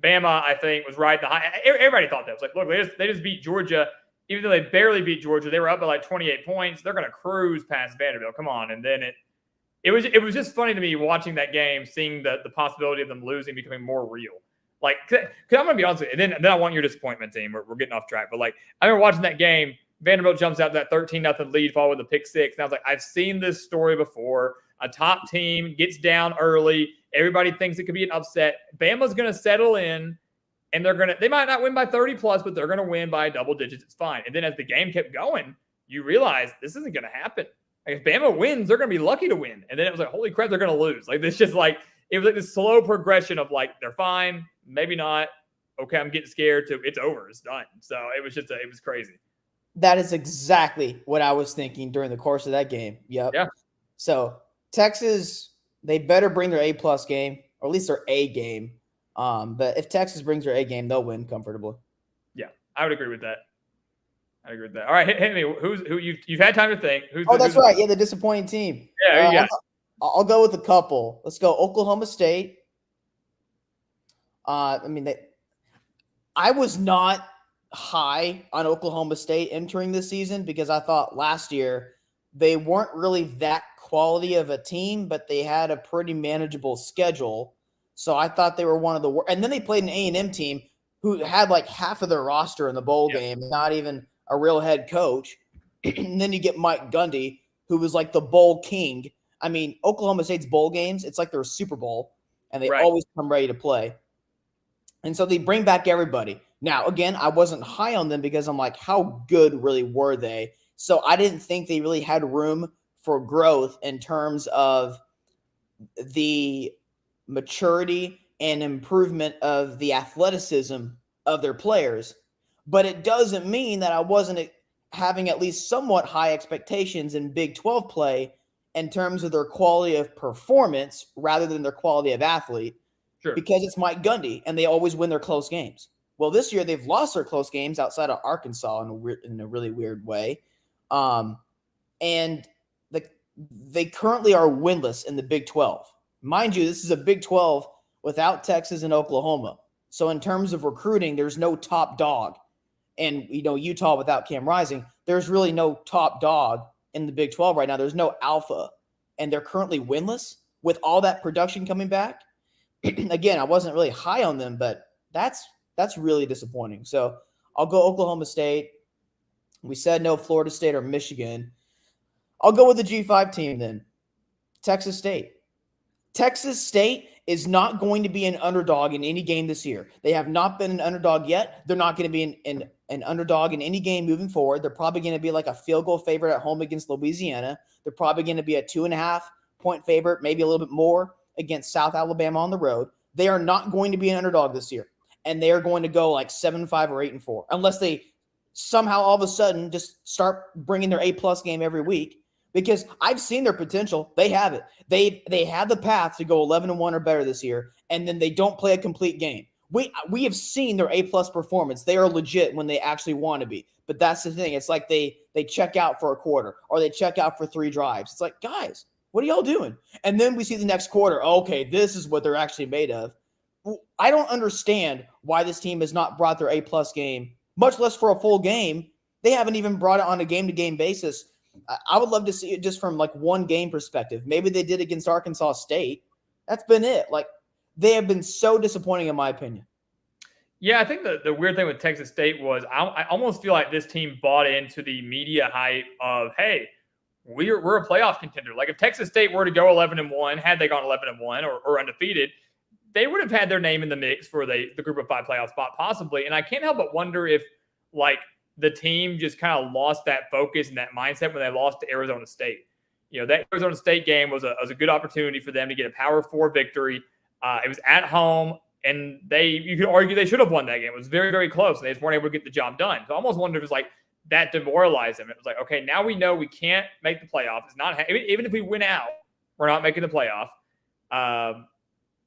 Speaker 1: Bama, I think, was right. Everybody thought that. It was look, they just beat Georgia. Even though they barely beat Georgia, they were up by 28 points. They're going to cruise past Vanderbilt. Come on. And then it was just funny to me watching that game, seeing the possibility of them losing becoming more real. Like, cause I'm gonna be honest with you, and then I want your disappointment team. We're getting off track, but like I remember watching that game. Vanderbilt jumps out to that 13-0 lead, followed with a pick six, and I was like, I've seen this story before. A top team gets down early. Everybody thinks it could be an upset. Bama's gonna settle in, and they might not win by 30 plus, but they're gonna win by double digits. It's fine. And then as the game kept going, you realize this isn't gonna happen. Like if Bama wins, they're going to be lucky to win. And then it was like, holy crap, they're going to lose. Like this just like, it was like this slow progression of like, they're fine, maybe not. Okay, I'm getting scared to it's over. It's done. So it was just, it was crazy.
Speaker 2: That is exactly what I was thinking during the course of that game. Yep.
Speaker 1: Yeah.
Speaker 2: So Texas, they better bring their A+ game, or at least their A game. But if Texas brings their A game, they'll win comfortably.
Speaker 1: Yeah, I would agree with that. I agree with that. All right, hit me. Who you've had time to think?
Speaker 2: That's right. Yeah, the disappointing team.
Speaker 1: Yeah,
Speaker 2: I'll go with a couple. Let's go Oklahoma State. I was not high on Oklahoma State entering this season because I thought last year they weren't really that quality of a team, but they had a pretty manageable schedule. So I thought they were one of the worst. And then they played an A&M team who had like half of their roster in the bowl game, not even a real head coach. And then you get Mike Gundy, who was like the bowl king. I mean, Oklahoma State's bowl games, it's like they're a Super Bowl, and they always come ready to play. And so they bring back everybody. Now, again, I wasn't high on them because I'm like, how good really were they? So I didn't think they really had room for growth in terms of the maturity and improvement of the athleticism of their players. But it doesn't mean that I wasn't having at least somewhat high expectations in Big 12 play in terms of their quality of performance rather than their quality of athlete. Sure. Because it's Mike Gundy, and they always win their close games. Well, this year they've lost their close games outside of Arkansas in a really weird way. And they currently are winless in the Big 12. Mind you, this is a Big 12 without Texas and Oklahoma. So in terms of recruiting, there's no top dog. And, Utah without Cam Rising, there's really no top dog in the Big 12 right now. There's no alpha. And they're currently winless with all that production coming back. Again, I wasn't really high on them, but that's really disappointing. So I'll go Oklahoma State. We said no Florida State or Michigan. I'll go with the G5 team then. Texas State. Texas State is not going to be an underdog in any game this year. They have not been an underdog yet. They're not going to be an underdog in any game moving forward. They're probably going to be like a field goal favorite at home against Louisiana. They're probably going to be a 2.5-point favorite, maybe a little bit more against South Alabama on the road. They are not going to be an underdog this year. And they are going to go like 7-5 or 8-4, unless they somehow all of a sudden just start bringing their A+ game every week. Because I've seen their potential. They have it. They have the path to go 11-1 or better this year, and then they don't play a complete game. We have seen their A+ performance. They are legit when they actually want to be. But that's the thing. It's like they check out for a quarter or they check out for 3 drives. It's like, guys, what are y'all doing? And then we see the next quarter. Okay, this is what they're actually made of. I don't understand why this team has not brought their A+ game, much less for a full game. They haven't even brought it on a game-to-game basis. I would love to see it just from like one game perspective. Maybe they did against Arkansas State. That's been it. Like they have been so disappointing in my opinion.
Speaker 1: Yeah, I think the weird thing with Texas State was I almost feel like this team bought into the media hype of, hey, we're a playoff contender. Like if Texas State were to go 11-1, had they gone 11-1 or undefeated, they would have had their name in the mix for the group of 5 playoff spot possibly. And I can't help but wonder if like the team just kind of lost that focus and that mindset when they lost to Arizona State. That Arizona State game was a good opportunity for them to get a Power 4 victory. It was at home, and you could argue they should have won that game. It was very, very close, and they just weren't able to get the job done. So I almost wonder if it's like that demoralized them. It was like, okay, now we know we can't make the playoff. It's not even if we win out, we're not making the playoff.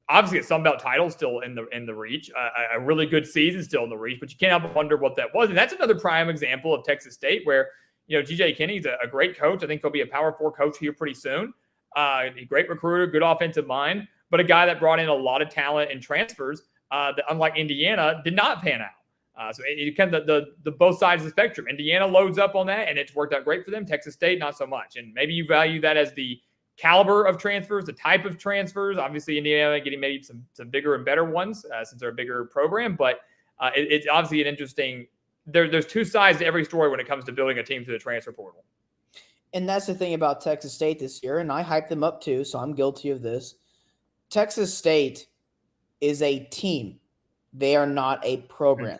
Speaker 1: Obviously, a Sun Belt title still in the reach, a really good season still in the reach, but you can't help but wonder what that was. And that's another prime example of Texas State where, G.J. Kinney's a great coach. I think he'll be a Power 4 coach here pretty soon. A great recruiter, good offensive mind, but a guy that brought in a lot of talent and transfers that, unlike Indiana, did not pan out. So it kind of the both sides of the spectrum. Indiana loads up on that, and it's worked out great for them. Texas State, not so much. And maybe you value that as the caliber of transfers, the type of transfers. Obviously, Indiana getting maybe some bigger and better ones since they're a bigger program. But it's obviously an interesting. There's two sides to every story when it comes to building a team through the transfer portal.
Speaker 2: And that's the thing about Texas State this year, and I hyped them up too, so I'm guilty of this. Texas State is a team. They are not a program.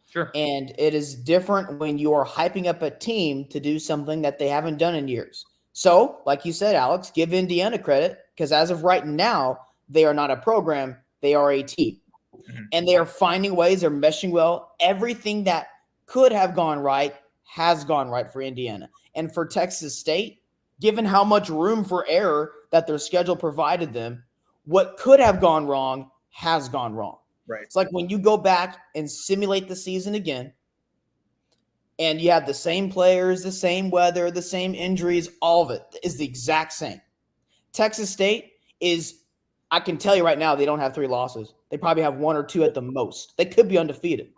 Speaker 1: Sure.
Speaker 2: And it is different when you are hyping up a team to do something that they haven't done in years. So, like you said, Alex, give Indiana credit because as of right now, they are not a program. They are a team. Mm-hmm. And they are finding ways. They're meshing well. Everything that could have gone right has gone right for Indiana. And for Texas State, given how much room for error that their schedule provided them, what could have gone wrong has gone wrong.
Speaker 1: Right.
Speaker 2: It's like when you go back and simulate the season again, and you have the same players, the same weather, the same injuries, all of it is the exact same. Texas State is, I can tell you right now, they don't have 3 losses. They probably have 1 or 2 at the most. They could be undefeated.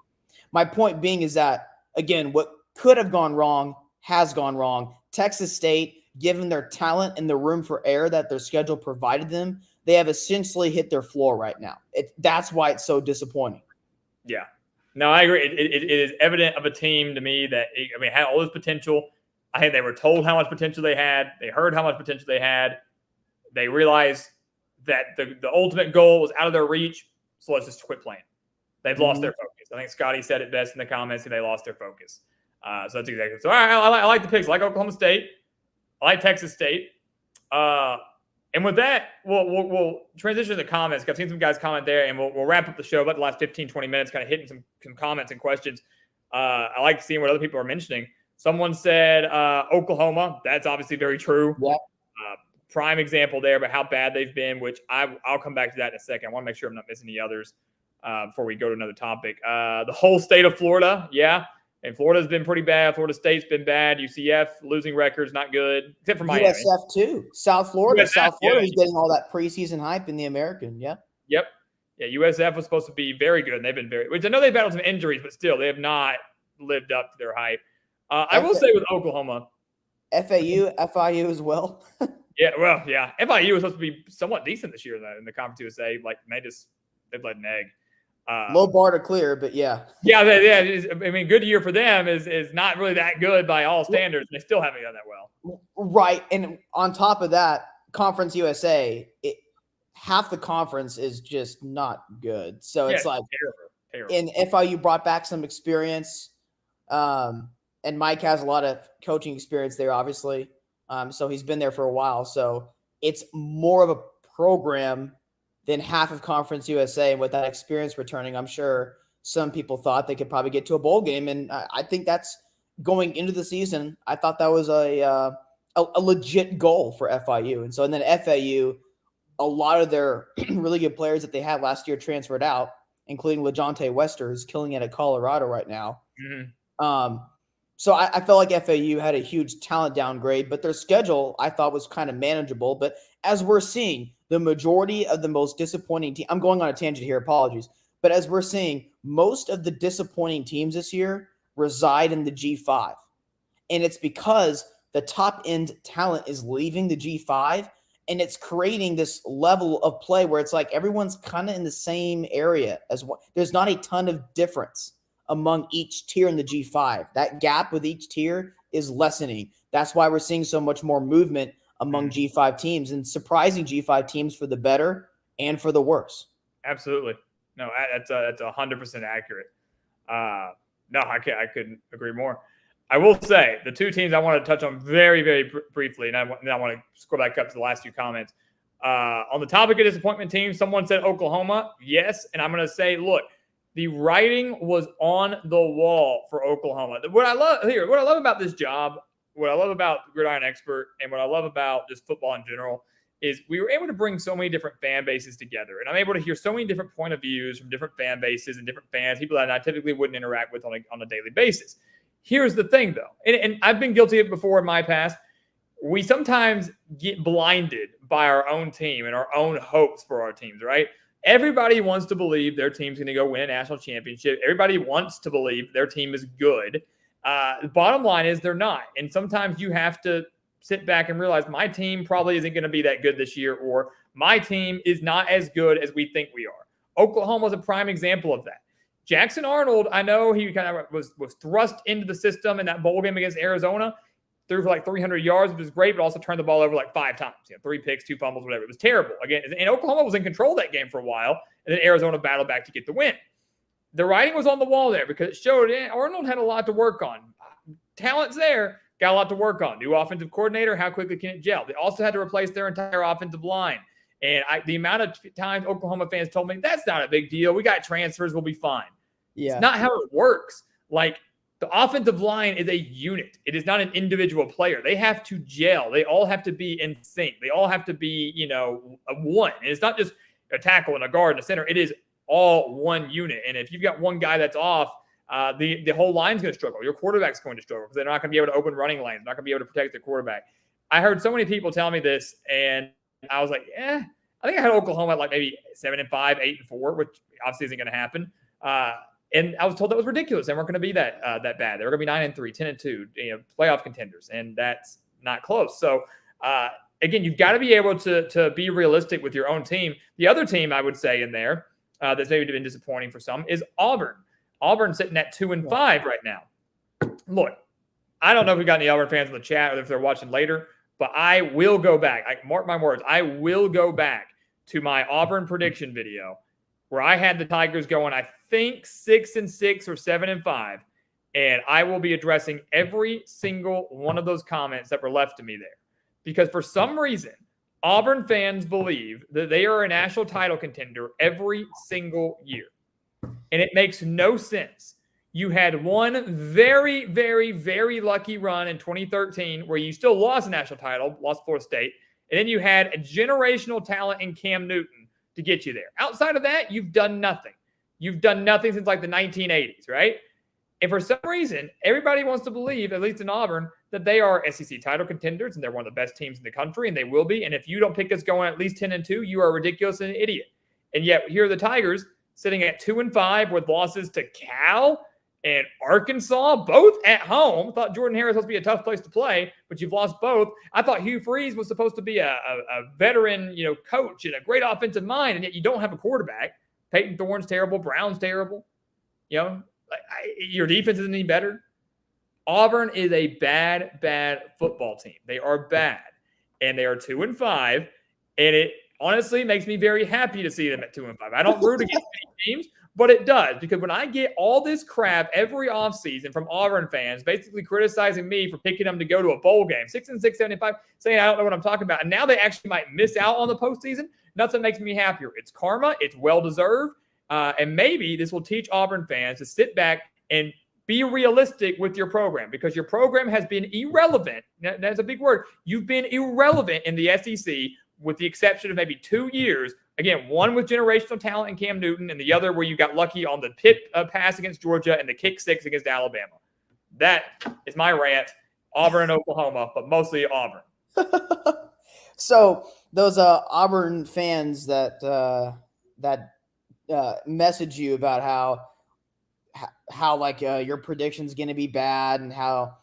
Speaker 2: My point being is that, again, what could have gone wrong has gone wrong. Texas State, given their talent and the room for error that their schedule provided them, they have essentially hit their floor right now. That's why it's so disappointing.
Speaker 1: Yeah. No, I agree. It is evident of a team to me that, had all this potential. I think they were told how much potential they had. They heard how much potential they had. They realized that the ultimate goal was out of their reach, so let's just quit playing. They've lost their focus. I think Scotty said it best in the comments, and they lost their focus. So that's exactly so. I like the picks. I like Oklahoma State. I like Texas State. And with that, we'll transition to the comments. I've seen some guys comment there, and we'll wrap up the show about the last 15, 20 minutes, kind of hitting some comments and questions. I like seeing what other people are mentioning. Someone said Oklahoma. That's obviously very true.
Speaker 2: Yeah.
Speaker 1: Prime example there, but how bad they've been, which I'll come back to that in a second. I want to make sure I'm not missing any others before we go to another topic. The whole state of Florida, yeah. And Florida's been pretty bad. Florida State's been bad. UCF losing records, not good, except for Miami.
Speaker 2: USF too. South Florida.
Speaker 1: USF,
Speaker 2: South Florida was getting all that preseason hype in the American. Yeah.
Speaker 1: Yep. Yeah. USF was supposed to be very good, and they've been which I know they battled some injuries, but still, they have not lived up to their hype. I will say with Oklahoma,
Speaker 2: FAU, FIU as well.
Speaker 1: Yeah. Well, yeah. FIU was supposed to be somewhat decent this year in the Conference USA. Like they've let an egg.
Speaker 2: Low bar to clear, but yeah.
Speaker 1: Yeah. Good year for them is not really that good by all standards. They still haven't done that well.
Speaker 2: Right. And on top of that, Conference USA, half the conference is just not good. So it's like terrible. And FIU brought back some experience. And Mike has a lot of coaching experience there, obviously. So he's been there for a while. So it's more of a program than half of Conference USA. And with that experience returning, I'm sure some people thought they could probably get to a bowl game. And I think that's going into the season. I thought that was a legit goal for FIU. And then FAU, a lot of their really good players that they had last year transferred out, including LeJontay Wester, who's killing it at Colorado right now. Mm-hmm. So I felt like FAU had a huge talent downgrade, but their schedule I thought was kind of manageable. But as we're seeing, the majority of the most disappointing team, I'm going on a tangent here, apologies. But as we're seeing, most of the disappointing teams this year reside in the G5. And it's because the top end talent is leaving the G5, and it's creating this level of play where it's like everyone's kind of in the same area as well. There's not a ton of difference among each tier in the G5. That gap with each tier is lessening. That's why we're seeing so much more movement among G5 teams and surprising G5 teams for the better and for the worse.
Speaker 1: Absolutely. No, that's 100% accurate. No, I couldn't agree more. I will say the two teams I want to touch on very, very briefly, and then I want to scroll back up to the last few comments. On the topic of disappointment teams, someone said Oklahoma. Yes, and I'm going to say, look, the writing was on the wall for Oklahoma. What I love about this job, what I love about Gridiron Expert, and what I love about just football in general is we were able to bring so many different fan bases together. And I'm able to hear so many different point of views from different fan bases and different fans, people that I typically wouldn't interact with on a daily basis. Here's the thing, though, and I've been guilty of it before in my past. We sometimes get blinded by our own team and our own hopes for our teams, right? Everybody wants to believe their team's going to go win a national championship. Everybody wants to believe their team is good. The bottom line is they're not. And sometimes you have to sit back and realize my team probably isn't going to be that good this year, or my team is not as good as we think we are. Oklahoma is a prime example of that. Jackson Arnold, I know he kind of was thrust into the system in that bowl game against Arizona, threw for like 300 yards, which was great, but also turned the ball over like 5 times. 3 picks, 2 fumbles, whatever. It was terrible. Again, and Oklahoma was in control of that game for a while, and then Arizona battled back to get the win. The writing was on the wall there because it showed Arnold had a lot to work on. Talent's there, got a lot to work on. New offensive coordinator, how quickly can it gel? They also had to replace their entire offensive line. And the amount of times Oklahoma fans told me, that's not a big deal. We got transfers. We'll be fine. Yeah. It's not how it works. Like, the offensive line is a unit. It is not an individual player. They have to gel. They all have to be in sync. They all have to be, a one. And it's not just a tackle and a guard and a center. It is all one unit. And if you've got one guy that's off, the whole line's going to struggle. Your quarterback's going to struggle because they're not going to be able to open running lanes. They're not going to be able to protect their quarterback. I heard so many people tell me this, and I was like, I think I had Oklahoma at like maybe 7-5, 8-4, which obviously isn't going to happen. And I was told that was ridiculous. They weren't going to be that bad. They were going to be 9-3, 10-2, playoff contenders, and that's not close. So again, you've got to be able to be realistic with your own team. The other team I would say in there that's maybe been disappointing for some is Auburn. Auburn's sitting at 2-5 right now. Look, I don't know if we got any Auburn fans in the chat or if they're watching later, but I will go back. Mark my words. I will go back to my Auburn prediction video where I had the Tigers going, I think 6-6 or 7-5, and I will be addressing every single one of those comments that were left to me there. Because for some reason, Auburn fans believe that they are a national title contender every single year. And it makes no sense. You had one very, very, very lucky run in 2013 where you still lost a national title, lost Florida State, and then you had a generational talent in Cam Newton to get you there. Outside of that, you've done nothing. You've done nothing since like the 1980s, right? And for some reason, everybody wants to believe, at least in Auburn, that they are SEC title contenders and they're one of the best teams in the country, and they will be. And if you don't pick us going at least 10-2, you are ridiculous and an idiot. And yet here are the Tigers sitting at 2-5 with losses to Cal and Arkansas, both at home. I thought Jordan-Hare was supposed to be a tough place to play, but you've lost both. I thought Hugh Freeze was supposed to be a veteran, coach and a great offensive mind, and yet you don't have a quarterback. Peyton Thorne's terrible. Brown's terrible. Your defense isn't any better. Auburn is a bad, bad football team. They are bad, and they are 2-5, and it honestly makes me very happy to see them at 2-5. I don't root against any teams, but it does, because when I get all this crap every offseason from Auburn fans basically criticizing me for picking them to go to a bowl game, 6-6, 7-5, saying I don't know what I'm talking about, and now they actually might miss out on the postseason, nothing makes me happier. It's karma. It's well-deserved, and maybe this will teach Auburn fans to sit back and be realistic with your program, because your program has been irrelevant. That's a big word. You've been irrelevant in the SEC with the exception of maybe 2 years. Again, one with generational talent in Cam Newton, and the other where you got lucky on the tip pass against Georgia and the kick six against Alabama. That is my rant. Auburn and Oklahoma, but mostly Auburn.
Speaker 2: So those Auburn fans that message you about how your prediction's going to be bad and how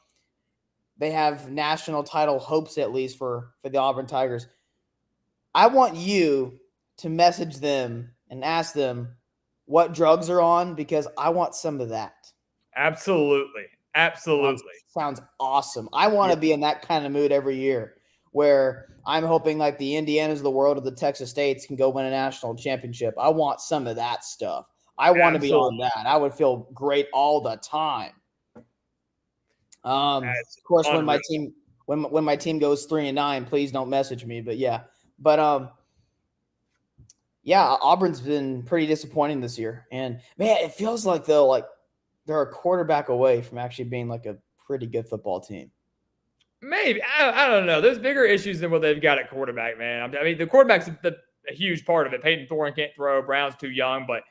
Speaker 2: they have national title hopes, at least for the Auburn Tigers. I want you to message them and ask them what drugs are on, because I want some of that.
Speaker 1: Absolutely.
Speaker 2: Sounds awesome. I want to be in that kind of mood every year where I'm hoping like the Indianas of the world or the Texas States can go win a national championship. I want some of that stuff. I want to be on that. I would feel great all the time. Of course, when my team goes 3-9, please don't message me. But yeah. Auburn's been pretty disappointing this year, and man, it feels like they're a quarterback away from actually being like a pretty good football team.
Speaker 1: Maybe I don't know. There's bigger issues than what they've got at quarterback, man. I mean, the quarterback's a huge part of it. Peyton Thorne can't throw. Brown's too young, but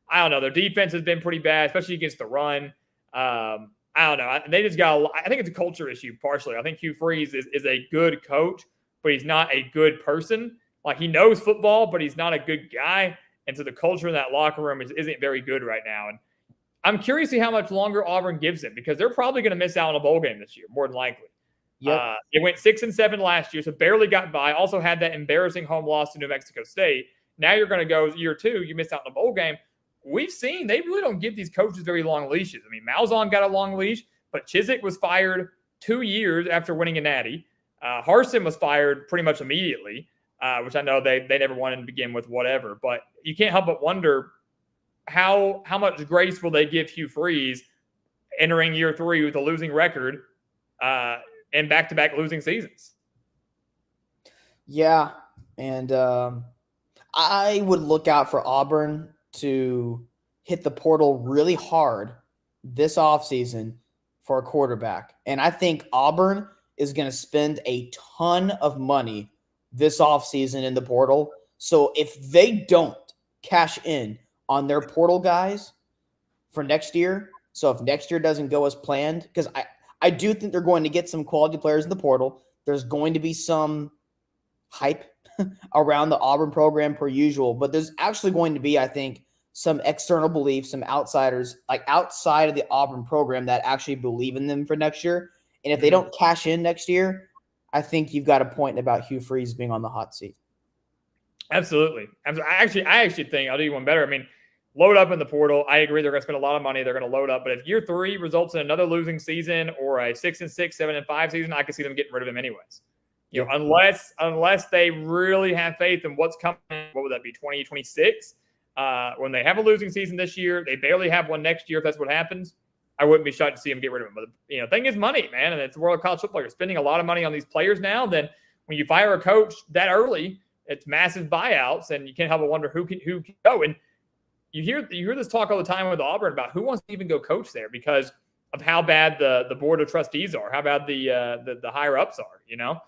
Speaker 1: I don't know. Their defense has been pretty bad, especially against the run. I don't know. They just got I think it's a culture issue partially. I think Hugh Freeze is a good coach, but he's not a good person. Like, he knows football, but he's not a good guy. And so the culture in that locker room isn't very good right now. And I'm curious to see how much longer Auburn gives him, because they're probably going to miss out on a bowl game this year, more than likely.
Speaker 2: Yep.
Speaker 1: They went 6-7 last year, so barely got by. Also had that embarrassing home loss to New Mexico State. Now you're going to go year 2. You missed out on the bowl game. We've seen they really don't give these coaches very long leashes. I mean, Malzahn got a long leash, but Chiswick was fired 2 years after winning a natty. Harsin was fired pretty much immediately, which I know they never wanted to begin with, whatever. But you can't help but wonder how much grace will they give Hugh Freeze entering year 3 with a losing record and back-to-back losing seasons.
Speaker 2: Yeah, and I would look out for Auburn to hit the portal really hard this offseason for a quarterback. And I think Auburn is going to spend a ton of money this offseason in the portal. So if they don't cash in on their portal guys for next year, so if next year doesn't go as planned, because I do think they're going to get some quality players in the portal. There's going to be some hype around the Auburn program per usual, but there's actually going to be, I think, some external beliefs, some outsiders like outside of the Auburn program that actually believe in them for next year. And if they don't cash in next year, I think you've got a point about Hugh Freeze being on the hot seat.
Speaker 1: Absolutely. I actually think I'll do you one better. I mean, load up in the portal. I agree they're going to spend a lot of money. They're going to load up. But if year 3 results in another losing season or a 6-6, 7-5 season, I can see them getting rid of him anyways. You know, unless they really have faith in what's coming, what would that be, 2026? When they have a losing season this year, they barely have one next year if that's what happens. I wouldn't be shocked to see them get rid of him. But, the thing is money, man, and it's the world of college football. You're spending a lot of money on these players now. Then when you fire a coach that early, it's massive buyouts, and you can't help but wonder who can go. And you hear this talk all the time with Auburn about who wants to even go coach there because of how bad the board of trustees are, how bad the higher ups are.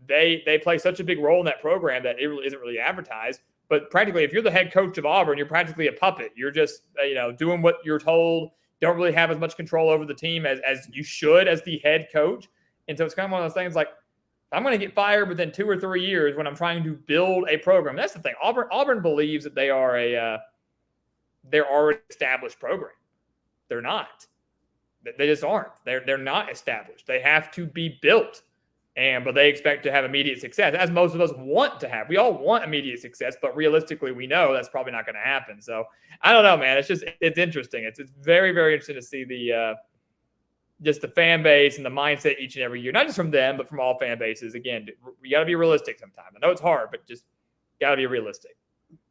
Speaker 1: They play such a big role in that program that it really isn't really advertised. But practically, if you're the head coach of Auburn, you're practically a puppet. You're just doing what you're told. Don't really have as much control over the team as you should as the head coach. And so it's kind of one of those things like, I'm going to get fired within 2 or 3 years when I'm trying to build a program. That's the thing. Auburn believes that they're already established program. They're not. They just aren't. They're not established. They have to be built. But they expect to have immediate success, as most of us want to have. We all want immediate success, but realistically, we know that's probably not going to happen. So I don't know, man. It's interesting. It's very, very interesting to see just the fan base and the mindset each and every year, not just from them, but from all fan bases. Again, you got to be realistic sometimes. I know it's hard, but just got to be realistic.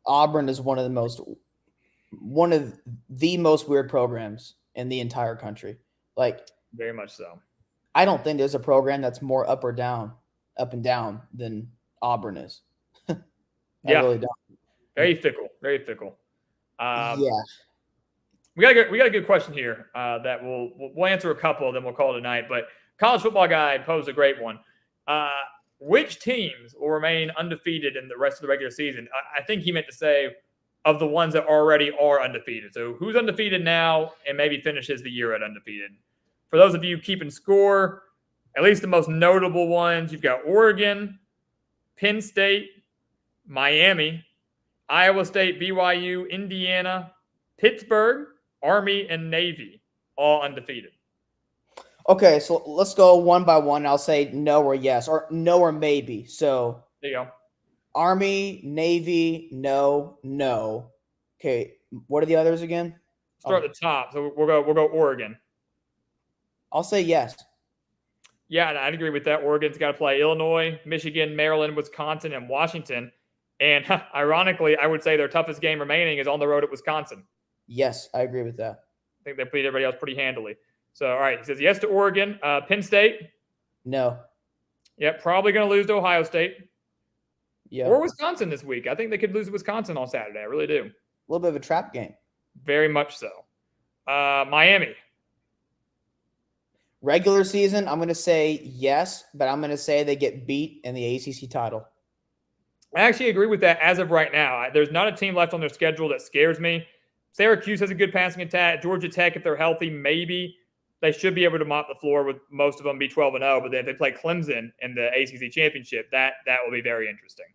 Speaker 2: Auburn is one of the most weird programs in the entire country. Like,
Speaker 1: very much so.
Speaker 2: I don't think there's a program that's more up and down than Auburn is. I really don't.
Speaker 1: Very fickle. Very fickle.
Speaker 2: Yeah.
Speaker 1: We got a good question here that we'll answer a couple, then we'll call it a night. But College Football Guy posed a great one. Which teams will remain undefeated in the rest of the regular season? I think he meant to say of the ones that already are undefeated. So who's undefeated now and maybe finishes the year at undefeated? For those of you keeping score, at least the most notable ones, you've got Oregon, Penn State, Miami, Iowa State, BYU, Indiana, Pittsburgh, Army, and Navy, all undefeated.
Speaker 2: Okay, so let's go one by one. I'll say no or yes, or no or maybe. So
Speaker 1: there you go.
Speaker 2: Army, Navy, no. Okay, what are the others again?
Speaker 1: Start at the top. So we'll go Oregon.
Speaker 2: I'll say yes.
Speaker 1: Yeah, and I'd agree with that. Oregon's got to play Illinois, Michigan, Maryland, Wisconsin, and Washington. And ironically, I would say their toughest game remaining is on the road at Wisconsin.
Speaker 2: Yes, I agree with that.
Speaker 1: I think they beat everybody else pretty handily. So, all right, he says yes to Oregon. Penn State?
Speaker 2: No.
Speaker 1: Yep, probably going to lose to Ohio State.
Speaker 2: Yeah.
Speaker 1: Or Wisconsin this week. I think they could lose to Wisconsin on Saturday. I really do.
Speaker 2: A little bit of a trap game.
Speaker 1: Very much so. Miami?
Speaker 2: Regular season, I'm going to say yes, but I'm going to say they get beat in the ACC title.
Speaker 1: I actually agree with that as of right now. There's not a team left on their schedule that scares me. Syracuse has a good passing attack. Georgia Tech, if they're healthy, maybe they should be able to mop the floor with most of them be 12-0. But then if they play Clemson in the ACC championship, that will be very interesting.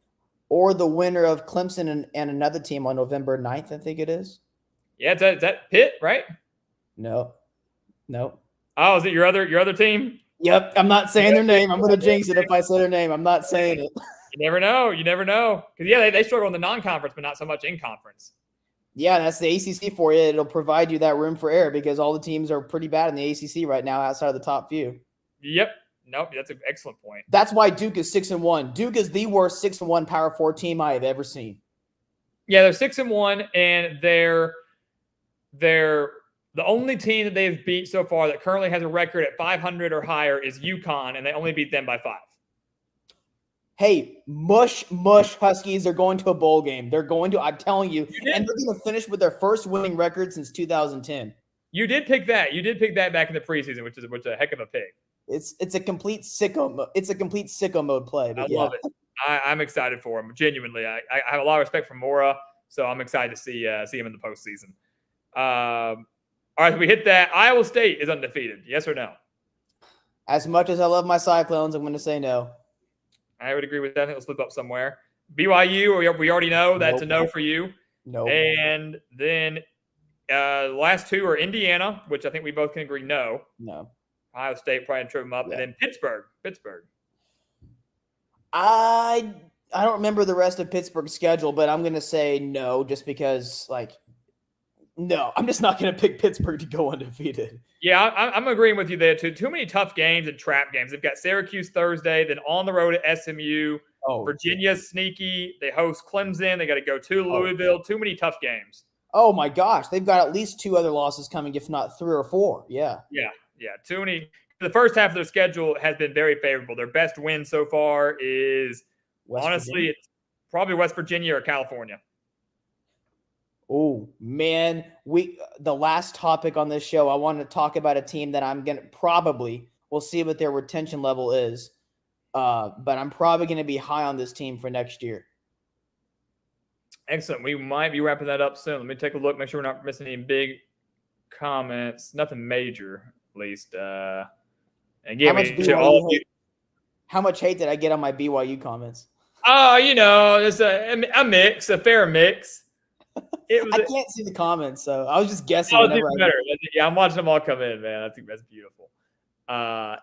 Speaker 2: Or the winner of Clemson and another team on November 9th, I think it is.
Speaker 1: Yeah, is that Pitt, right?
Speaker 2: No.
Speaker 1: Oh, is it your other team?
Speaker 2: Yep, I'm not saying their name. I'm going to jinx it if I say their name. I'm not saying it.
Speaker 1: You never know. You never know. Because, yeah, they struggle in the non-conference, but not so much in conference.
Speaker 2: Yeah, that's the ACC for you. It'll provide you that room for error because all the teams are pretty bad in the ACC right now outside of the top few.
Speaker 1: Yep. Nope, that's an excellent point.
Speaker 2: That's why Duke is 6-1. Duke is the worst 6-1 Power 4 team I have ever seen.
Speaker 1: Yeah, they're 6-1, and they're the only team that they've beat so far that currently has a record at 500 or higher is UConn, and they only beat them by 5.
Speaker 2: Hey, mush Huskies. They're going to a bowl game. They're going to, I'm telling you, and they're going to finish with their first winning record since 2010.
Speaker 1: You did pick that. You did pick that back in the preseason, which is a heck of a pick.
Speaker 2: It's a complete sicko. It's a complete sicko mode play. But
Speaker 1: I love it. I'm excited for him. Genuinely, I have a lot of respect for Mora, so I'm excited to see him in the postseason. All right, we hit that. Iowa State is undefeated. Yes or no?
Speaker 2: As much as I love my Cyclones, I'm going to say no.
Speaker 1: I would agree with that. I think it'll slip up somewhere. BYU, we already know that's a no for you.
Speaker 2: No.
Speaker 1: And then the last two are Indiana, which I think we both can agree no.
Speaker 2: No.
Speaker 1: Ohio State probably trip them up. Yeah. And then Pittsburgh.
Speaker 2: I don't remember the rest of Pittsburgh's schedule, but I'm going to say no just because, no, I'm just not going to pick Pittsburgh to go undefeated.
Speaker 1: Yeah, I'm agreeing with you there, too. Too many tough games and trap games. They've got Syracuse Thursday, then on the road at SMU. Virginia's sneaky. They host Clemson. They got to go to Louisville. Too many tough games.
Speaker 2: Oh, my gosh. They've got at least 2 other losses coming, if not 3 or 4. Yeah.
Speaker 1: Yeah, too many. The first half of their schedule has been very favorable. Their best win so far is, it's probably West Virginia or California.
Speaker 2: Oh, man. The last topic on this show, I wanted to talk about a team that I'm going to we'll see what their retention level is, but I'm probably going to be high on this team for next year.
Speaker 1: Excellent. We might be wrapping that up soon. Let me take a look, make sure we're not missing any big comments. Nothing major, at least. Again,
Speaker 2: how much hate did I get on my BYU comments?
Speaker 1: Oh, it's a mix, a fair mix.
Speaker 2: I can't see the comments, so I was just guessing.
Speaker 1: Oh, it's even better. Yeah, I'm watching them all come in, man. I think that's beautiful. It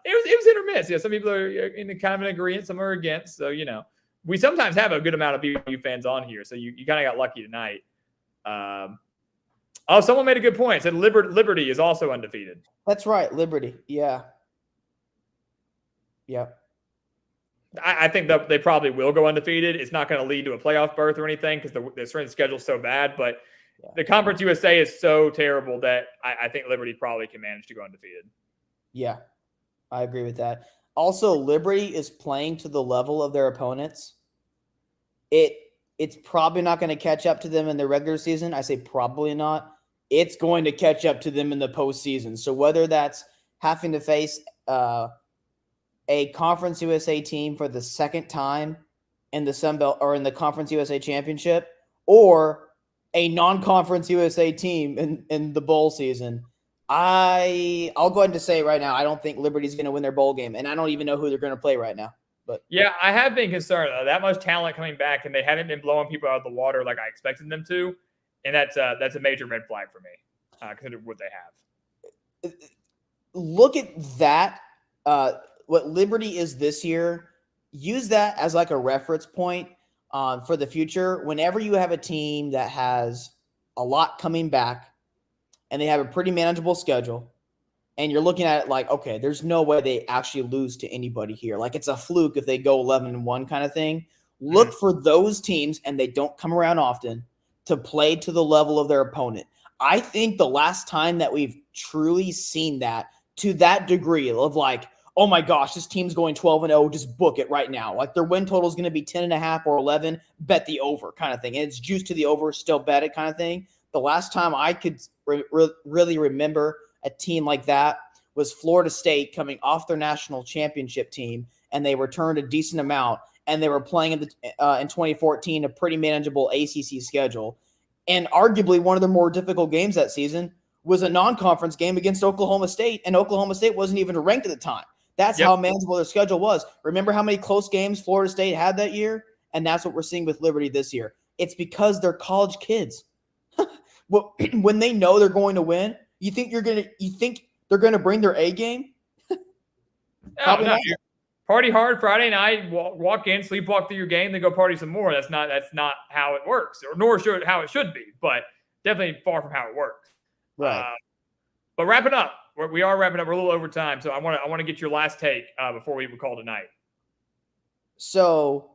Speaker 1: was hit or miss. Yeah, some people are in kind of an agreement, some are against. So we sometimes have a good amount of BYU fans on here, so you kind of got lucky tonight. Someone made a good point. Said Liberty is also undefeated. That's
Speaker 2: right, Liberty. Yeah.
Speaker 1: I think that they probably will go undefeated. It's not going to lead to a playoff berth or anything because the strength of schedule is so bad. But the Conference USA is so terrible that I think Liberty probably can manage to go undefeated.
Speaker 2: Yeah, I agree with that. Also, Liberty is playing to the level of their opponents. It's probably not going to catch up to them in the regular season. I say probably not. It's going to catch up to them in the postseason. So whether that's having to face a Conference USA team for the second time in the Sun Belt or in the Conference USA Championship, or a non-Conference USA team in the bowl season, I'll go ahead and say right now, I don't think Liberty's going to win their bowl game, and I don't even know who they're going to play right now. But
Speaker 1: yeah, I have been concerned. That much talent coming back, and they haven't been blowing people out of the water like I expected them to, and that's a major red flag for me, considering what they have.
Speaker 2: Look at that. What Liberty is this year, use that as like a reference point for the future. Whenever you have a team that has a lot coming back and they have a pretty manageable schedule, and you're looking at it like, okay, there's no way they actually lose to anybody here. Like it's a fluke if they go 11-1 kind of thing. Look for those teams, and they don't come around often, to play to the level of their opponent. I think the last time that we've truly seen that to that degree of like, oh my gosh, this team's going 12-0, just book it right now. Like their win total is going to be 10.5 or 11, bet the over kind of thing. And it's juiced to the over, still bet it kind of thing. The last time I could really remember a team like that was Florida State coming off their national championship team, and they returned a decent amount, and they were playing in 2014 a pretty manageable ACC schedule. And arguably one of the more difficult games that season was a non-conference game against Oklahoma State, and Oklahoma State wasn't even ranked at the time. That's how manageable their schedule was. Remember how many close games Florida State had that year? And that's what we're seeing with Liberty this year. It's because they're college kids. Well, when they know they're going to win, you think they're going to bring their A game?
Speaker 1: No, no. Party hard Friday night, walk in, sleepwalk through your game, then go party some more. That's not how it works, or nor should how it should be, but definitely far from how it works.
Speaker 2: Right.
Speaker 1: But wrapping up, we are wrapping up. We're a little over time, so I want to get your last take before we call tonight.
Speaker 2: So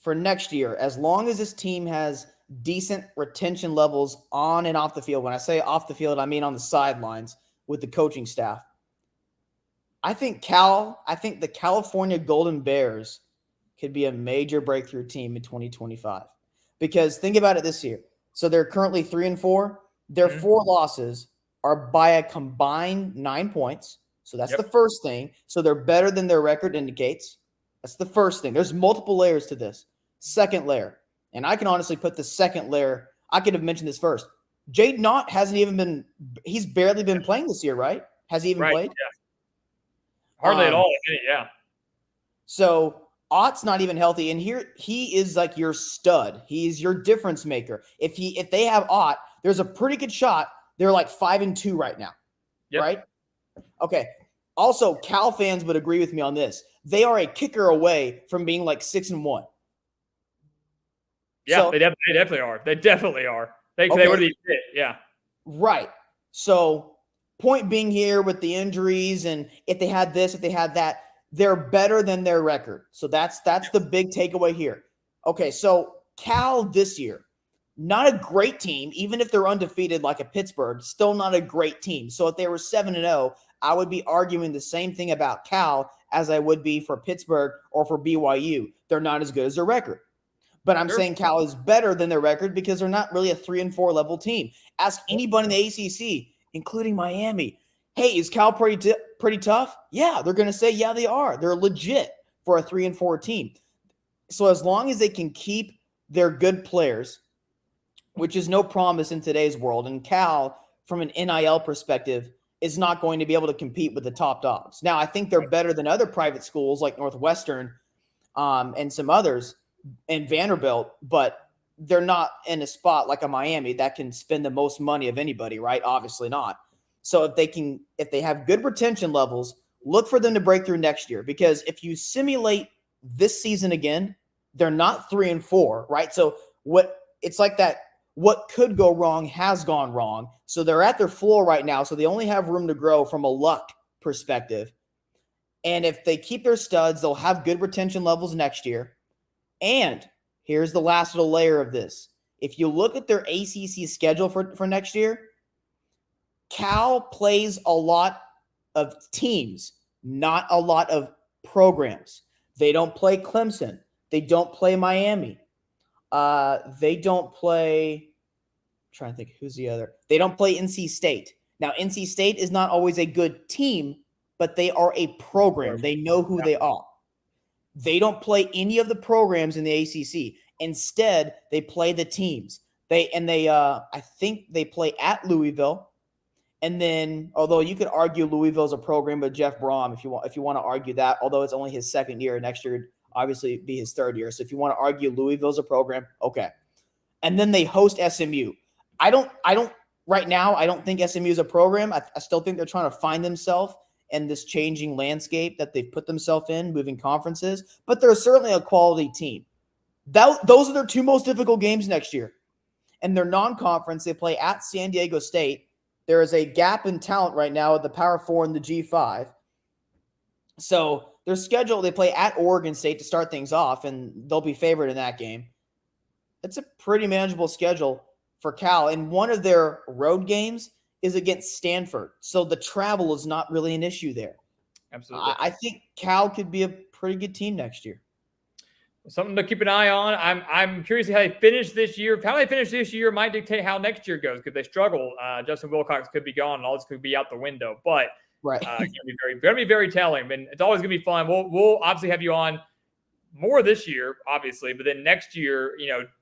Speaker 2: for next year, as long as this team has decent retention levels on and off the field, when I say off the field, I mean on the sidelines with the coaching staff, I think the California Golden Bears could be a major breakthrough team in 2025. Because think about it this year. So they're currently 3-4. Their 4 losses are by a combined 9 points. So that's the first thing. So they're better than their record indicates. That's the first thing. There's multiple layers to this. Second layer, and I can honestly put the second layer, I could have mentioned this first. Jade Knott hasn't even been, he's barely been playing this year, right? Has he even played?
Speaker 1: Yeah. Hardly at all. Yeah.
Speaker 2: So Ott's not even healthy, and here he is like your stud. He is your difference maker. If they have Ott, there's a pretty good shot they're like 5-2 right now, right? Okay. Also, Cal fans would agree with me on this. They are a kicker away from being like 6-1.
Speaker 1: Yeah, so, they definitely are. They definitely are. They would be fit. Yeah.
Speaker 2: Right. So point being here with the injuries, and if they had this, if they had that, they're better than their record. So that's the big takeaway here. Okay, so Cal this year, not a great team, even if they're undefeated like a Pittsburgh, still not a great team. So if they were 7-0, I would be arguing the same thing about Cal as I would be for Pittsburgh or for BYU. They're not as good as their record. But I'm saying Cal is better than their record because they're not really a 3-4 level team. Ask anybody in the ACC, including Miami, hey, is Cal pretty tough? Yeah, they're going to say, yeah, they are. They're legit for a 3-4 team. So as long as they can keep their good players, which is no promise in today's world, and Cal, from an NIL perspective, is not going to be able to compete with the top dogs. Now, I think they're better than other private schools like Northwestern and some others, and Vanderbilt, but they're not in a spot like a Miami that can spend the most money of anybody, right? Obviously not. So if they have good retention levels, look for them to break through next year, because if you simulate this season again, they're not 3-4, right? So what could go wrong has gone wrong. So they're at their floor right now. So they only have room to grow from a luck perspective. And if they keep their studs, they'll have good retention levels next year. And here's the last little layer of this. If you look at their ACC schedule for next year, Cal plays a lot of teams, not a lot of programs. They don't play Clemson. They don't play Miami. They don't play, I'm trying to think who's the other. They don't play NC State. Now, NC State is not always a good team, but they are a program. They know who they are. They don't play any of the programs in the ACC. Instead, they play the teams. I think they play at Louisville. And then, although you could argue Louisville's a program with Jeff Brom, if you want to argue that, although it's only his second year, next year obviously be his third year. So if you want to argue Louisville's a program, okay. And then they host SMU. Right now, I don't think SMU is a program. I still think they're trying to find themselves in this changing landscape that they've put themselves in, moving conferences, but they're certainly a quality team. Those are their 2 most difficult games next year. And their non-conference, they play at San Diego State. There is a gap in talent right now at the Power 4 and the G5. So their schedule, they play at Oregon State to start things off, and they'll be favored in that game. It's a pretty manageable schedule for Cal. And one of their road games is against Stanford. So the travel is not really an issue there.
Speaker 1: Absolutely.
Speaker 2: I think Cal could be a pretty good team next year.
Speaker 1: Something to keep an eye on. I'm curious how they finish this year. How they finish this year might dictate how next year goes. Because they struggle, Justin Wilcox could be gone, and all this could be out the window. But
Speaker 2: right,
Speaker 1: it's going to be very telling. And it's always going to be fun. We'll obviously have you on more this year, obviously, but then next year,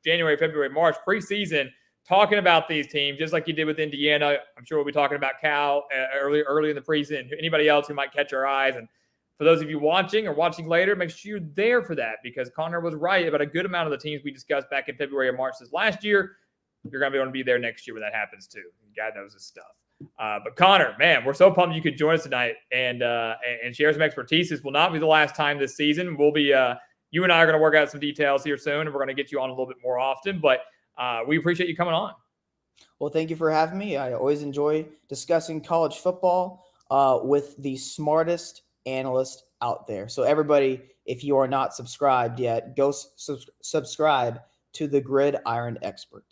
Speaker 1: January, February, March, preseason, talking about these teams, just like you did with Indiana. I'm sure we'll be talking about Cal early in the preseason. Anybody else who might catch our eyes. And for those of you watching or watching later, make sure you're there for that, because Connor was right about a good amount of the teams we discussed back in February or March this last year. You're going to be able to be there next year when that happens too. God knows his stuff. But Connor, man, we're so pumped you could join us tonight and share some expertise. This will not be the last time this season. We'll be you and I are going to work out some details here soon, and we're going to get you on a little bit more often. But we appreciate you coming on.
Speaker 2: Well, thank you for having me. I always enjoy discussing college football with the smartest analyst out there. So everybody, if you are not subscribed yet, go subscribe to the Gridiron Expert.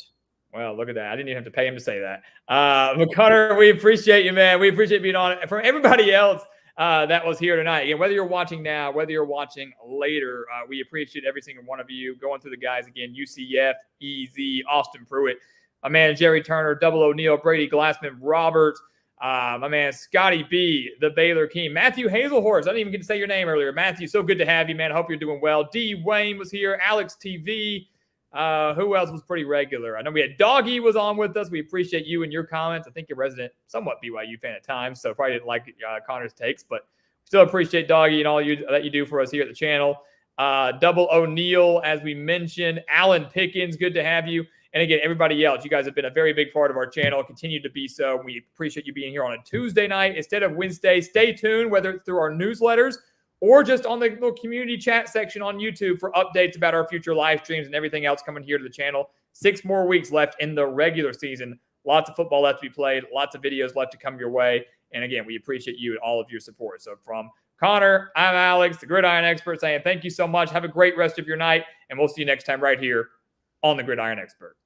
Speaker 1: Well, look at that. I didn't even have to pay him to say that. But Connor, we appreciate you, man. We appreciate being on it. For everybody else that was here tonight, again, whether you're watching now, whether you're watching later, we appreciate every single one of you. Going through the guys again, UCF, EZ, Austin Pruitt, my man Jerry Turner, Double O'Neill, Brady Glassman, Roberts, my man Scotty B, the Baylor King, Matthew Hazelhorse. I didn't even get to say your name earlier. Matthew, so good to have you, man. I hope you're doing well. D. Wayne was here, Alex TV. Who else was pretty regular? I know we had Doggy was on with us. We appreciate you and your comments. I think you're a resident, somewhat BYU fan at times, so probably didn't like Connor's takes, but still appreciate Doggy and all you that you do for us here at the channel. Double O'Neill, as we mentioned, Alan Pickens, good to have you. And again, everybody else, you guys have been a very big part of our channel, continue to be so. We appreciate you being here on a Tuesday night instead of Wednesday. Stay tuned, whether it's through our newsletters or just on the little community chat section on YouTube for updates about our future live streams and everything else coming here to the channel. 6 more weeks left in the regular season. Lots of football left to be played. Lots of videos left to come your way. And again, we appreciate you and all of your support. So from Connor, I'm Alex, the Gridiron Expert, saying thank you so much. Have a great rest of your night, and we'll see you next time right here on the Gridiron Expert.